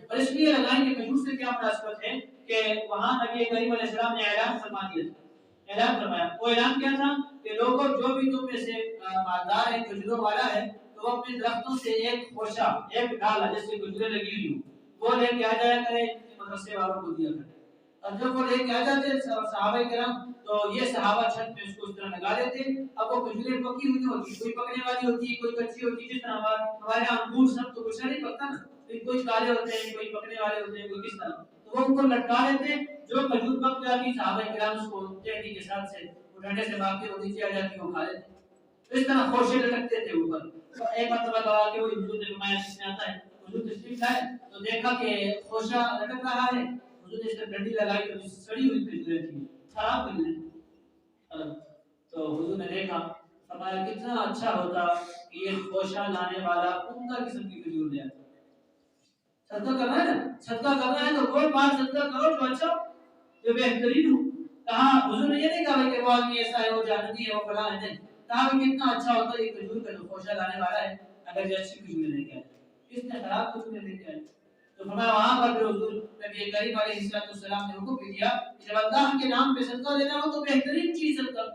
اور اس لیے لگائیں کہ کھجور سے کیا مناسبت ہے کہ وہاں نبی کریم علیہ السلام نے اعلان فرما دیا تھا. اعلان فرمایا، وہ اعلان کیا تھا کہ لوگوں جو بھی تم میں سے مالدار ہے کھجوروں والا ہے تو وہ اپنے درختوں سے ایک خوشہ ایک ڈالا جس سے کھجوریں لگی ہوئی ہوں وہ لے کے آ جایا کرے مدرسے والوں کو دیا کرے. اور جب وہ لے کے آ جاتے صحابہ کرام تو یہ صحابہ چھت میں اس کو اس طرح لگا دیتے. اب وہ کھجوریں پکی ہوئی ہوتی کوئی پکنے والی ہوتی کوئی کچی ہوتی جس طرح ہمارے یہاں انگور سب تو کچھ نہیں پکتا نا کوئی کالے ہوتے ہیں کوئی پکنے والے ہوتے ہیں کوئی کس طرح تو وہ ان کو لٹکا لیتے جو کھجور پک جاتی صحابہ کرام اس کو ٹہنی کے ساتھ سے ڈنڈے سے مارتے وہ نیچے آ جاتی وہ کھا لیتے. اس طرح خوشے لٹکتے تھے اوپر. تو ایک مرتبہ کہا کہ وہ حضور نے فرمایا کس میں آتا ہے حضور تشریف لائے تو دیکھا کہ خوشہ لٹک رہا ہے. حضور نے اس پر ڈنڈی لگائی تو سڑی ہوئی کھجوریں تھیں خراب کھجوریں. تو حضور نے دیکھا فرمایا کتنا اچھا ہوتا کہ یہ خوشہ لانے والا عمدہ قسم کی کھجور لے آتا. صدقہ کرنا ہے نا صدقہ کرنا ہے تو کوئی بات صدقہ کرو جو اچھا ہو جو بہترین ہو. کہا حضور نے یہ نہیں کہا کہ وہ آدمی ایسا ہے وہ جانتی ہے وہ فلاں ہے نہیں کہا کہ کتنا اچھا ہوتا ہے یہ کھجور کا جو خوشہ لانے والا ہے اگر یہ اچھی کھجور لے کے آئے اس نے خراب کھجور لے کے آئے. تو فرمایا وہاں پر بھی حضور نبی کریم علیہ السلام نے حکم بھی دیا کہ جب اللہ کے نام پہ صدقہ دینا ہو تو بہترین چیز صدقہ.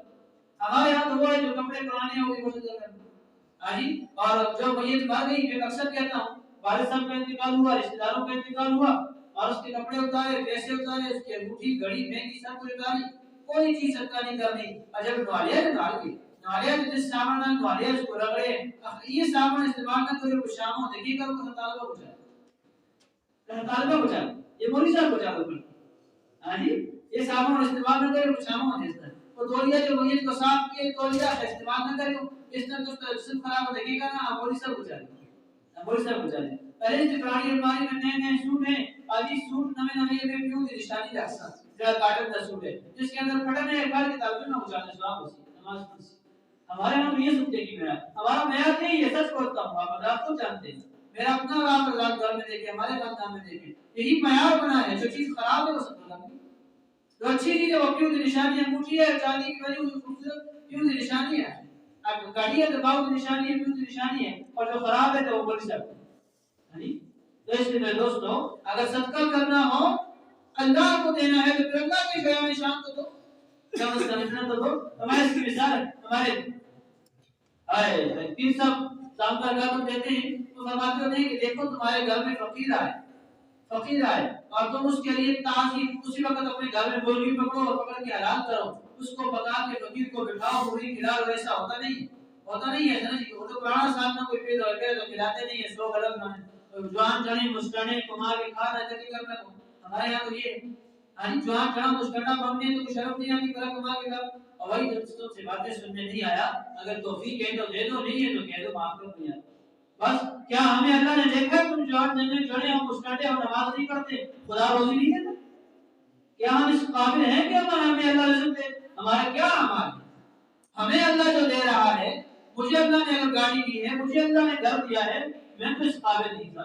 ہمارے یہاں تو وہ ہے جو کپڑے پرانے ہیں وہ صدقہ کرنا. ہاں جی اور جو میت مر گئی میں اکثر کہتا ہوں والد صاحب کا انتقال ہوا رشتہ داروں کا انتقال ہوا اور اس کے کپڑے اتارے پیسے اتارے اس کی انگوٹھی گھڑی مہندی سب کچھ اتاری کوئی چیز صدقہ نہیں کرنی. اور جب نوالیہ نے ڈال کے نوالیہ جو جس سامان نہ نوالیہ اس کو رگڑے یہ سامان استعمال نہ کرے وہ شاموں دیکھیے گا وہ طالبہ ہو جائے طالبہ ہو جائے یہ مولوی صاحب کو چالو کرتے. ہاں جی یہ سامان استعمال نہ کرے وہ شاموں دیتا ہے وہ تولیہ جو میت کو صاف کیے تولیہ استعمال نہ کرے اس نے تو جسم خراب دیکھے گا نا مولوی صاحب کو چالو مولوی صاحب کو چالو. پہلے سے پرانی الماری میں نئے نئے سوٹ ہیں آجی سوٹ نئے نئے میں کیوں دی نشانی رکھتا جڑا کاٹن کا سوٹ ہے جس کے اندر پٹن ہے ایک بار کتاب میں ہو جاتا ہے ثواب ہوسی نماز پڑھی. ہمارے ہاں یہ سنتے کی میرا ہمارا معیار نہیں یہ سچ بولتا ہوں آپ کو جانتے ہیں میرا اپنا رات رات گھر میں دیکھے ہمارے خاندان میں دیکھے یہی معیار بنا ہے جو چیز خراب ہے وہ سب کرنا جو اچھی چیز ہے وہ کیوں دی نشانی انگوٹھی ہے چاندی کی بنی ہوئی خوبصورت کیوں دی نشانی ہے اب گاڑی ہے تو باؤ کی نشانی ہے کیوں دی نشانی ہے اور جو خراب ہے تو وہ بڑی سب تو اس لیے دوستو اگر صدقہ کرنا ہو اللہ کو دینا ہے تو پھر اللہ کے بیان نشان تو دو جب اس کا نشان تو دو. ہمارے اس کی مثال ہے ہمارے پیر صاحب شام کا اگر دیتے ہیں تو فرماتے ہوتے ہیں کہ دیکھو تمہارے گھر میں فقیر آئے اور تم اس کے لیے تعظیم اسی وقت اپنے گھر میں مرغی پکڑو اور پکڑ کے حلال کرو اس کو پکا کے فقیر کو بٹھاؤ مرغی کھلاؤ ایسا ہوتا نہیں ہے سمجھ وہ تو پرانا صاحب میں کوئی پیدا ہے تو کھلاتے نہیں ہے سو غلط نہ جوان جنے مسکرانے کما کے کھا رہا ہے کرنا ہمارے یہاں تو یہ ہاں جوان جنا مسکرانا بننے تو شرم نہیں آتی کرا کما کے کھا اور وہی دوستوں سے باتیں سننے نہیں آیا اگر توفیق ہے تو دے دو نہیں ہے تو کہہ دو معاف کر دیا بس. کیا ہمیں اللہ نے دیکھا تم جوان جنے جڑے ہم مسکراتے اور نماز نہیں پڑھتے خدا روزی نہیں دیتا کیا ہم اس قابل ہیں کہ ہمیں اللہ رزق دے ہمارا کیا اعمال ہمیں اللہ جو دے رہا ہے مجھے اللہ نے اگر گاڑی دی ہے مجھے اللہ نے گھر دیا ہے میں تو اس قابل نہیں تھا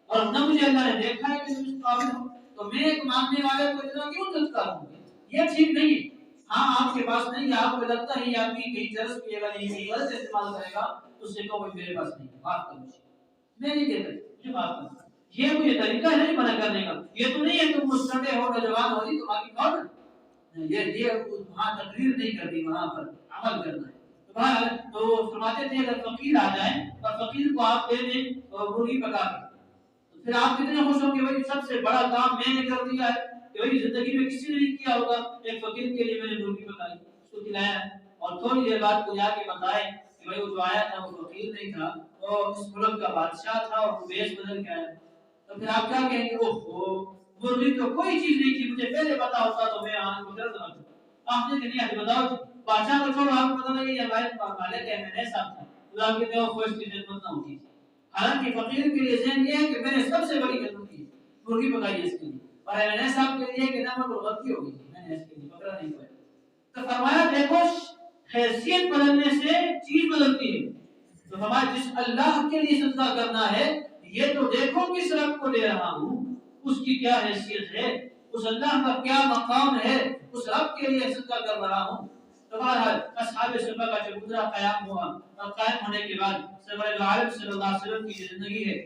اور نہ مجھے اللہ نے دیکھا ہے کہ تم اس قابل ہو تو میں ایک مانگنے والے کو اتنا کیوں تذکر ہوں یہ ٹھیک نہیں. ہاں آپ کے پاس نہیں ہے آپ کو لگتا ہے یہ آدمی کہیں جرس پیے گا نہیں کہیں غلط استعمال کرے گا تو اس سے کہو میرے پاس نہیں معاف کر مجھے میں نہیں دیتا مجھے معاف کر. یہ کوئی طریقہ ہے نہیں منع کرنے کا یہ تو نہیں ہے تم مسکراتے ہو نوجوان ہو جی تمہاری کون یہ وہاں تقریر نہیں کرنی وہاں پر عمل کرنا ہے. تو فرماتے تھے اگر فقیر آ جائے اور فقیر کو آپ دے دیں اور مرغی پکا کے تو پھر آپ کتنے خوش ہوں گے بھائی سب سے بڑا کام میں نے کر دیا ہے کہ بھائی زندگی میں کسی نے نہیں کیا ہوگا ایک فقیر کے لیے میں نے مرغی پکائی اس کو کھلایا اور تھوڑی دیر بعد کو جا کے بتائے کہ بھائی وہ جو آیا تھا وہ فقیر نہیں تھا وہ اس ملک کا بادشاہ تھا اور وہ بیس بدل کے آیا تو پھر آپ کیا کہیں گے اوہو مرغی تو کوئی چیز نہیں تھی مجھے پہلے پتا ہوتا تو میں آنے کو ڈرتا تھا آپ نے کہا نہیں بتاؤ بادشاہ کو چھوڑو آپ کو پتہ لگے یہ ہمارے مالک ہے میں نے صاحب تھا خدا کے دیو خوش کی خدمت نہ ہوتی حالانکہ فقیر کے لیے ذہن یہ ہے کہ میں نے سب سے بڑی خدمت کی مرغی پکائی اس کے لیے اور میں نے صاحب کے لیے کہ نہ وہ غلطی ہو گئی میں نے اس کے لیے پکڑا نہیں پایا تو فرمایا دیکھو حیثیت بدلنے سے چیز بدلتی ہے تو ہمارا جس اللہ کے لیے صدقہ کرنا ہے یہ تو دیکھو کس رب کو دے رہا ہوں اس کی کیا حیثیت ہے اس اللہ کا کیا مقام ہے اس رب کے لیے صدقہ کر رہا ہوں. تو بہرحال اصحاب صفہ کا جو گزرا قیام ہوا اور قائم ہونے کے بعد سرور عالم صلی اللہ علیہ وسلم کی زندگی ہے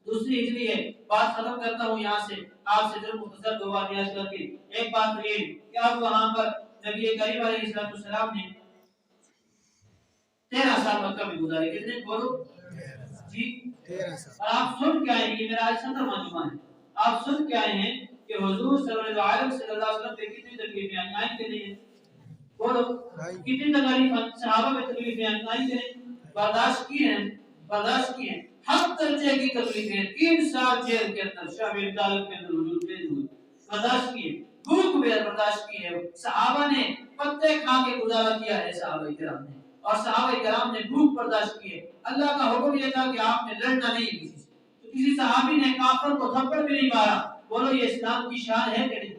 دوسری ہجری ہے بات ختم کرتا ہوں یہاں سے آپ سے ضرور مختصر دعا نیاز کر کے ایک بات یہ کہ اب وہاں پر نبی کریم علیہ السلام نے 13 سال مکہ میں گزارے. کتنے بولو جی 13 سال. اور آپ سن کے آئے ہیں، یہ میرا آج 17واں جمعہ ہے، آپ سن کے آئے ہیں کہ حضور صلی اللہ علیہ وسلم پہ کتنی تکلیفیں آئیں کہ نہیں؟ بولو کتنی تکلیف صحابہ پہ تکلیفیں آئیں کہ نہیں؟ برداشت کی ہیں، برداشت کی ہیں. ہر درجے کی تکلیفیں 3 سال جیل کے اندر شاہ عدالت کے اندر حضور پیش ہوئے، برداشت کی ہے. بھوک بھی برداشت کی ہے. صحابہ نے پتے کھا کے گزارا کیا ہے صحابہ کرام نے، اور صحابہ کرام نے بھوک برداشت کی ہے. اللہ کا حکم یہ تھا کہ آپ نے لڑنا نہیں کسی سے، تو کسی صحابی نے کافر کو تھپڑ بھی نہیں مارا. بولو یہ اسلام کی شان ہے کہ نہیں؟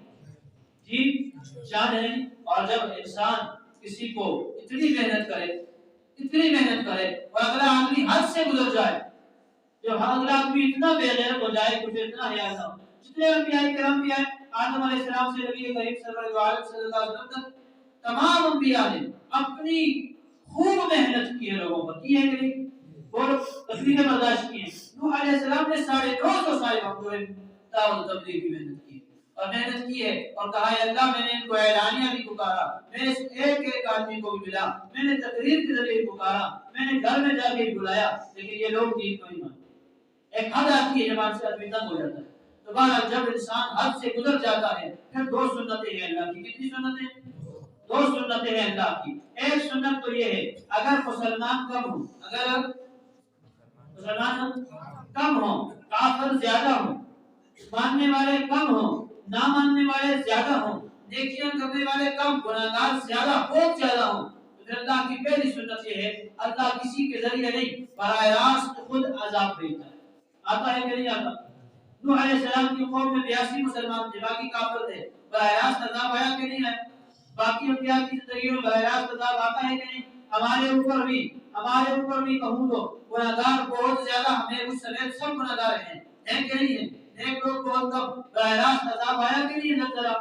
جی شان ہے. اور جب انسان کسی کو اتنی محنت کرے، اتنی محنت کرے اور اگلا آدمی حد سے گزر جائے، جب اگلا آدمی اتنا بے غیرت ہو جائے، کچھ اتنا حیا نہ ہو. جتنے انبیاء کرام بھی آئے، آدم علیہ السلام سے نبی کریم صلی اللہ علیہ وسلم تک تمام انبیاء نے اپنی خوب محنت کی ہے لوگوں پر، کی ہے کہ نہیں؟ بولو تکلیفیں برداشت کی ہیں. نوح علیہ السلام نے 250 سال دعوت تبلیغ کی محنت کی اور محنت کی ہے، اور کہا ہے اللہ میں نے ان کو اعلانیہ بھی پکارا، میں نے ایک ایک آدمی کو بھی ملا، میں نے تقریر کے ذریعے پکارا، میں نے گھر میں جا کے بلایا، لیکن یہ لوگ دین کو نہیں مانتے. ایک حد آتی ہے جب آپ سے آدمی تنگ ہو جاتا ہے. تو بہرحال جب انسان حد سے گزر جاتا ہے، پھر 2 سنتیں ہیں اللہ کی. کتنی سنتیں؟ 2 سنتیں ہیں اللہ کی. ایک سنت تو یہ ہے اگر مسلمان کم ہوں، اگر مسلمان کم ہوں، کافر زیادہ ہوں، ماننے والے کم ہوں، نہ ماننے والے زیادہ ہوں، نیکیاں کرنے والے کم، گناہگار زیادہ، بہت زیادہ ہوں، تو پھر اللہ کی پہلی سنت یہ ہے اللہ کسی کے ذریعے نہیں براہ راست خود عذاب بھیجتا ہے. آتا ہے کہ نہیں آتا؟ نوح علیہ السلام کی قوم میں 82 مسلمان تھے، باقی کافر تھے. براہ راست عذاب آیا کہ نہیں آیا؟ باقی انبیاء کی زندگی میں براہ راست عذاب آتا ہے کہ نہیں؟ ہمارے اوپر بھی کہوں تو گناہگار بہت زیادہ، ہمیں اس سمیت سب گناہگار ہیں کہ نہیں ہیں؟ ایک لوگ بہت کم. براہ راست عذاب آیا کہ نہیں؟ زلزلہ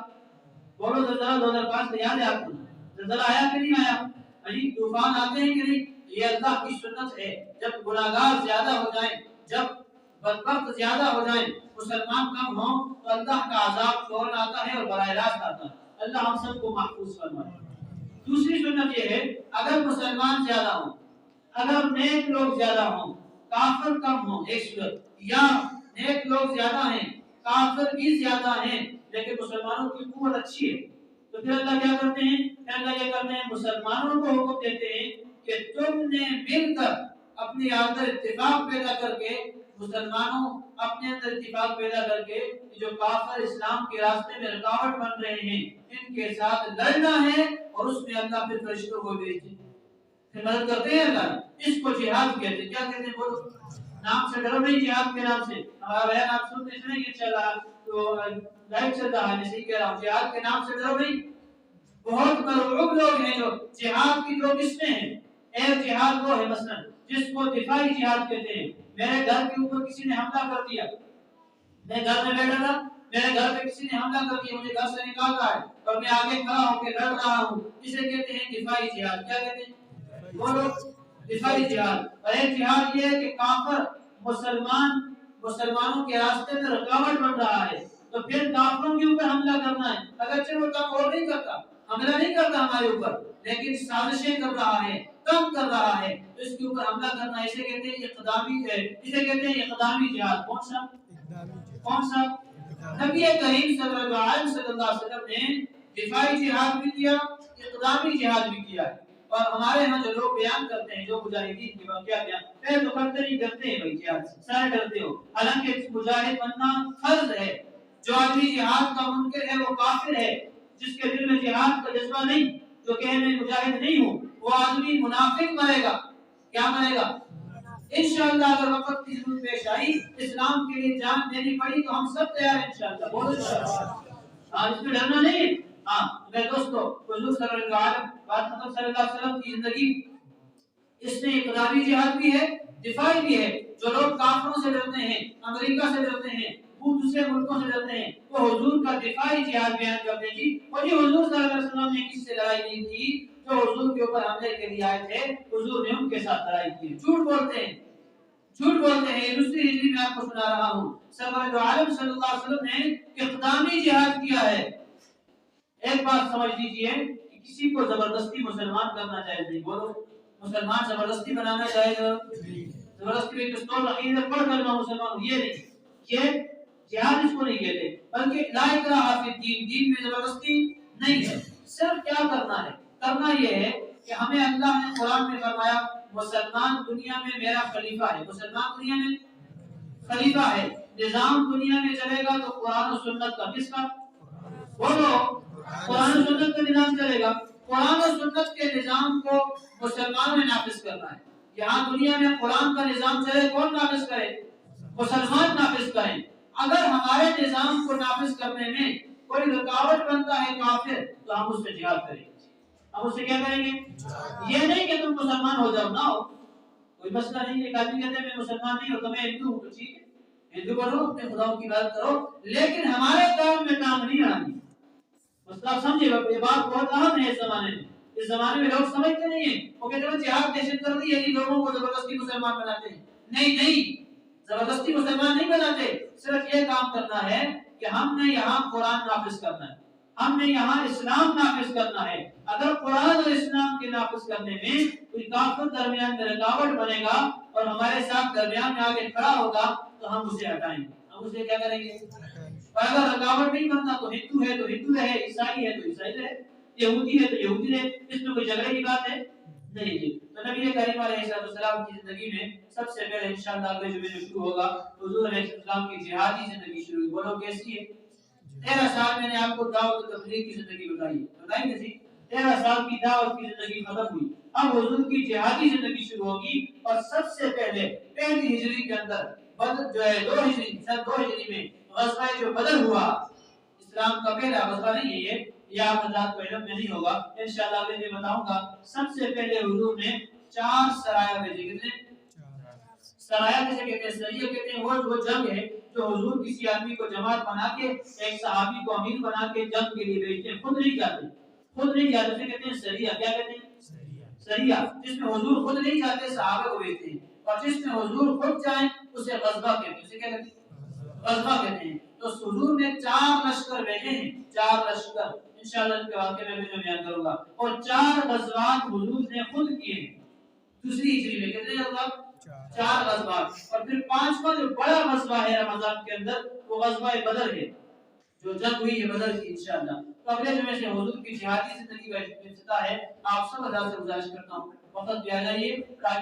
بولو، زلزلہ 2005 سے یاد ہے آپ کو؟ زلزلہ آیا کہ نہیں آیا؟ عجیب طوفان آتے ہیں کہ نہیں؟ یہ اللہ کی سنت ہے. جب گناہگار زیادہ ہو جائیں، جب بدبخت زیادہ ہو جائیں، مسلمان کم ہوں، تو اللہ کا عذاب فوراً آتا ہے اور براہ راست آتا ہے. اللہ ہم سب کو محفوظ فرمائے. دوسری سنت یہ ہے اگر مسلمان زیادہ ہوں، اگر نیک لوگ زیادہ ہوں، کافر کم ہوں، ایک صورت، یا نیک لوگ زیادہ ہیں، کافر بھی زیادہ ہیں، لیکن مسلمانوں کی قوت اچھی ہے، تو پھر اللہ کیا کرتے ہیں؟ پھر اللہ یہ کرتے ہیں مسلمانوں کو حکم دیتے ہیں کہ تم نے مل کر اپنے اندر اتفاق پیدا کر کے، مسلمانوں اپنے اندر اتفاق پیدا کر کے جو کافر اسلام کے راستے میں رکاوٹ بن رہے ہیں ان کے ساتھ لڑنا ہے، اور اس میں اللہ پھر فرشتوں کو بھیجتے ہیں، پھر مدد کرتے ہیں. اللہ اس کو جہاد کہتے ہیں. کیا کہتے ہیں؟ بولو نام سے ڈرو نہیں، جہاد کے نام سے. ہمارا بیان آپ سنتے سنیں گے انشاءاللہ، تو لائف چل رہا ہے، میں صحیح کہہ رہا ہوں، جہاد کے نام سے ڈرو نہیں. بہت مرعوب لوگ ہیں جو جہاد کی 2 قسمیں ہیں. ایک جہاد وہ ہے مثلا جس کو دفاعی جہاد کہتے ہیں. میرے گھر کے اوپر کسی نے حملہ کر دیا، میں گھر میں بیٹھا تھا، میرے گھر پہ کسی نے حملہ کر دیا، مجھے گھر سے نکال رہا ہے اور میں آگے کھڑا ہو کے لڑ رہا ہوں، اسے کہتے ہیں دفاعی جہاد. کیا کہتے ہیں؟ بولو دفاعی جہاد. اور ایک جہاد یہ ہے کہ کافر مسلمانوں کے راستے میں رکاوٹ بن رہا ہے، تو پھر کافروں کے اوپر حملہ کرنا ہے. اگرچہ وہ کام اور نہیں کرتا، حملہ نہیں کرتا ہمارے اوپر، لیکن سازشیں کر رہا ہے، کم کر رہا ہے، تو اس کے اوپر حملہ کرنا، اسے کہتے ہیں اقدامی جہاد. کون سا؟ نبی کریم صلی اللہ علیہ وسلم نے دفاعی جہاد بھی کیا، اقدامی جہاد بھی کیا. اور ہمارے ہاں جو لوگ بیان کرتے ہیں، جو مجاہدین کی واقعہ بیان پہلے تو کرتے نہیں، ڈرتے ہیں بھائی جہاد سے، سارے ڈرتے ہو. حالانکہ مجاہد بننا فرض ہے. جو آدمی جہاد کا منکر ہے وہ کافر ہے. جس کے دل میں جہاد کا جذبہ نہیں، جو کہ میں مجاہد نہیں ہوں، وہ آدمی منافق مرے گا. کیا مرے گا؟ انشاءاللہ اگر وقت کی ضرورت پیش آئی، اسلام کے لیے جان دینی پڑی، تو ہم سب تیار ہیں انشاءاللہ. بولو انشاءاللہ. اس میں ڈرنا نہیں ہے. میرے دوستو، حضور صلی اللہ علیہ وسلم کی زندگی، اس میں اقدامی جہاد بھی ہے، دفاعی بھی ہے. جو لوگ کافروں سے ڈرتے ہیں، امریکہ سے ڈرتے ہیں، وہ دوسرے ملکوں سے ڈرتے ہیں، وہ حضور کا دفاعی جہاد بیان کرتے ہیں. جی اور یہ حضور صلی اللہ علیہ وسلم نے کس سے لڑائی نہیں کی؟ جو حضور کے اوپر حملے کے لیے آئے تھے، حضور نے ان کے ساتھ لڑائی کی. جھوٹ بولتے ہیں، جھوٹ بولتے ہیں. دوسری ہجری میں آپ کو سنا رہا ہوں، سرور عالم صلی اللہ علیہ وسلم نے اقدامی جہاد کیا ہے. ایک بات سمجھ لیجئے کہ کسی کو زبردستی مسلمان کرنا جائز نہیں. بولو مسلمان زبردستی بنانا چاہے گا، زبردستی ایک پستول رکھیں گے پڑھ کر میں مسلمان ہوں، یہ نہیں، یہ جہاد اس کو نہیں کہتے، بلکہ لا اکراہ فی الدین، دین میں زبردستی نہیں ہے۔ صرف کیا کرنا ہے؟ کرنا یہ ہے کہ ہمیں اللہ نے قرآن میں فرمایا مسلمان دنیا میں میرا خلیفہ ہے، مسلمان دنیا میں خلیفہ ہے، نظام دنیا میں چلے گا تو قرآن و سنت کا، کس کا؟ بولو، قرآن و سنت کا نظام چلے گا، قرآن و سنت کے نظام کو مسلمانوں نے نافذ کرنا ہے۔ یہاں دنیا میں قرآن کا نظام چلے، کون نافذ کرے؟ مسلمان نافذ کریں۔ اگر ہمارے نظام کو نافذ کرنے میں کوئی رکاوٹ بنتا ہے کافر، تو ہم اس سے جہاد کریں گے، ہم اس سے کیا کریں گے؟ یہ نہیں کہ تم مسلمان ہو جاؤ، نہ ہو، کوئی مسئلہ نہیں ہے۔ ایک آدمی کہتے ہیں میں مسلمان نہیں ہوں تو میں ہندو ہوں، تو ٹھیک ہے، ہندو بنو، اپنے خداؤں کی بات کرو، لیکن ہمارے کام میں ٹانگ نہیں آنی۔ مسئلہ سمجھے، یہ بات بہت اہم ہے اس زمانے میں۔ اس زمانے میں لوگ سمجھتے نہیں ہیں، وہ کہتے ہیں جہاد دہشت گردی ہے، لوگوں کو زبردستی مسلمان بناتے ہیں۔ نہیں نہیں، زبردستی مسلمان نہیں بناتے، صرف یہ کام کرنا ہے کہ ہم نے یہاں قرآن نافذ کرنا ہے، ہم نے یہاں اسلام نافذ کرنا ہے۔ اگر قرآن اور اسلام کے نافذ کرنے میں کوئی کافر درمیان میں رکاوٹ بنے گا اور ہمارے ساتھ درمیان میں آگے کھڑا ہوگا تو ہم اسے ہٹائیں گے، ہم اسے کیا کریں گے؟ اور اگر رکاوٹ نہیں بنتا تو ہندو ہے تو ہندو رہے، عیسائی ہے تو عیسائی رہے، یہودی ہے تو یہودی رہے، اس میں کوئی جھگڑے کی بات ہے نہیں جی۔ تو نبی کریم علیہ السلام کی زندگی میں سب سے پہلے انشاءاللہ اگلے جمعے میں شروع ہوگا، حضور علیہ السلام کی جہادی زندگی شروع ہوئی۔ بولو کیسی ہے؟ 13 سال میں نے آپ کو دعوت و تبلیغ کی زندگی بتائی کیسی؟ 13 سال کی دعوت کی زندگی ختم ہوئی، اب حضور کی جہادی زندگی شروع ہوگی، اور سب سے پہلے پہلی ہجری کے اندر بدر جو ہے 2 ہجری، سن 2 ہجری میں غزوہ جو بدر ہوا، اسلام کا پہلا غزوہ نہیں ہے یہ آپ حضرات کو علم میں نہیں ہوگا، انشاءاللہ میں بتاؤں گا۔ سب سے پہلے حضور نے 4 سرایا بھیجے، کتنے سرایا کسے کہتے ہیں؟ سریہ کہتے ہیں وہ جنگ ہے جو حضور کسی آدمی کو جماعت بنا کے ایک صحابی کو امیر بنا کے جنگ کے لیے بھیجتے ہیں، خود نہیں جاتے، خود نہیں جاتے، اسے کہتے ہیں سریہ۔ کیا کہتے ہیں؟ سریہ، جس میں حضور خود نہیں جاتے، صحابہ کو بھیجتے ہیں، اور جس میں حضور خود جائیں اسے غزوہ کہتے ہیں، اسے کیا کہتے ہیں؟ غزوہ کہتے ہیں۔ تو حضور نے 4 لشکر بھیجے ہیں، 4 لشکر، انشاءاللہ ان کے واقعے میں بھی بیان کروں گا، اور 4 غزوات حضور نے خود کیے ہیں۔ دوسری ہجری میں کتنے غزوات؟ 4 غزوات، اور پھر 5واں جو بڑا غزوہ ہے رمضان کے اندر وہ غزوہ بدر ہے، جو جنگ ہوئی ہے بدر کی انشاءاللہ۔ تو اگلے جمعے سے حضور کی جہادی زندگی کا افتتاح ہے۔ آپ سب حضرات سے گزارش کرتا ہوں وقت پہ آ جائیے تاکہ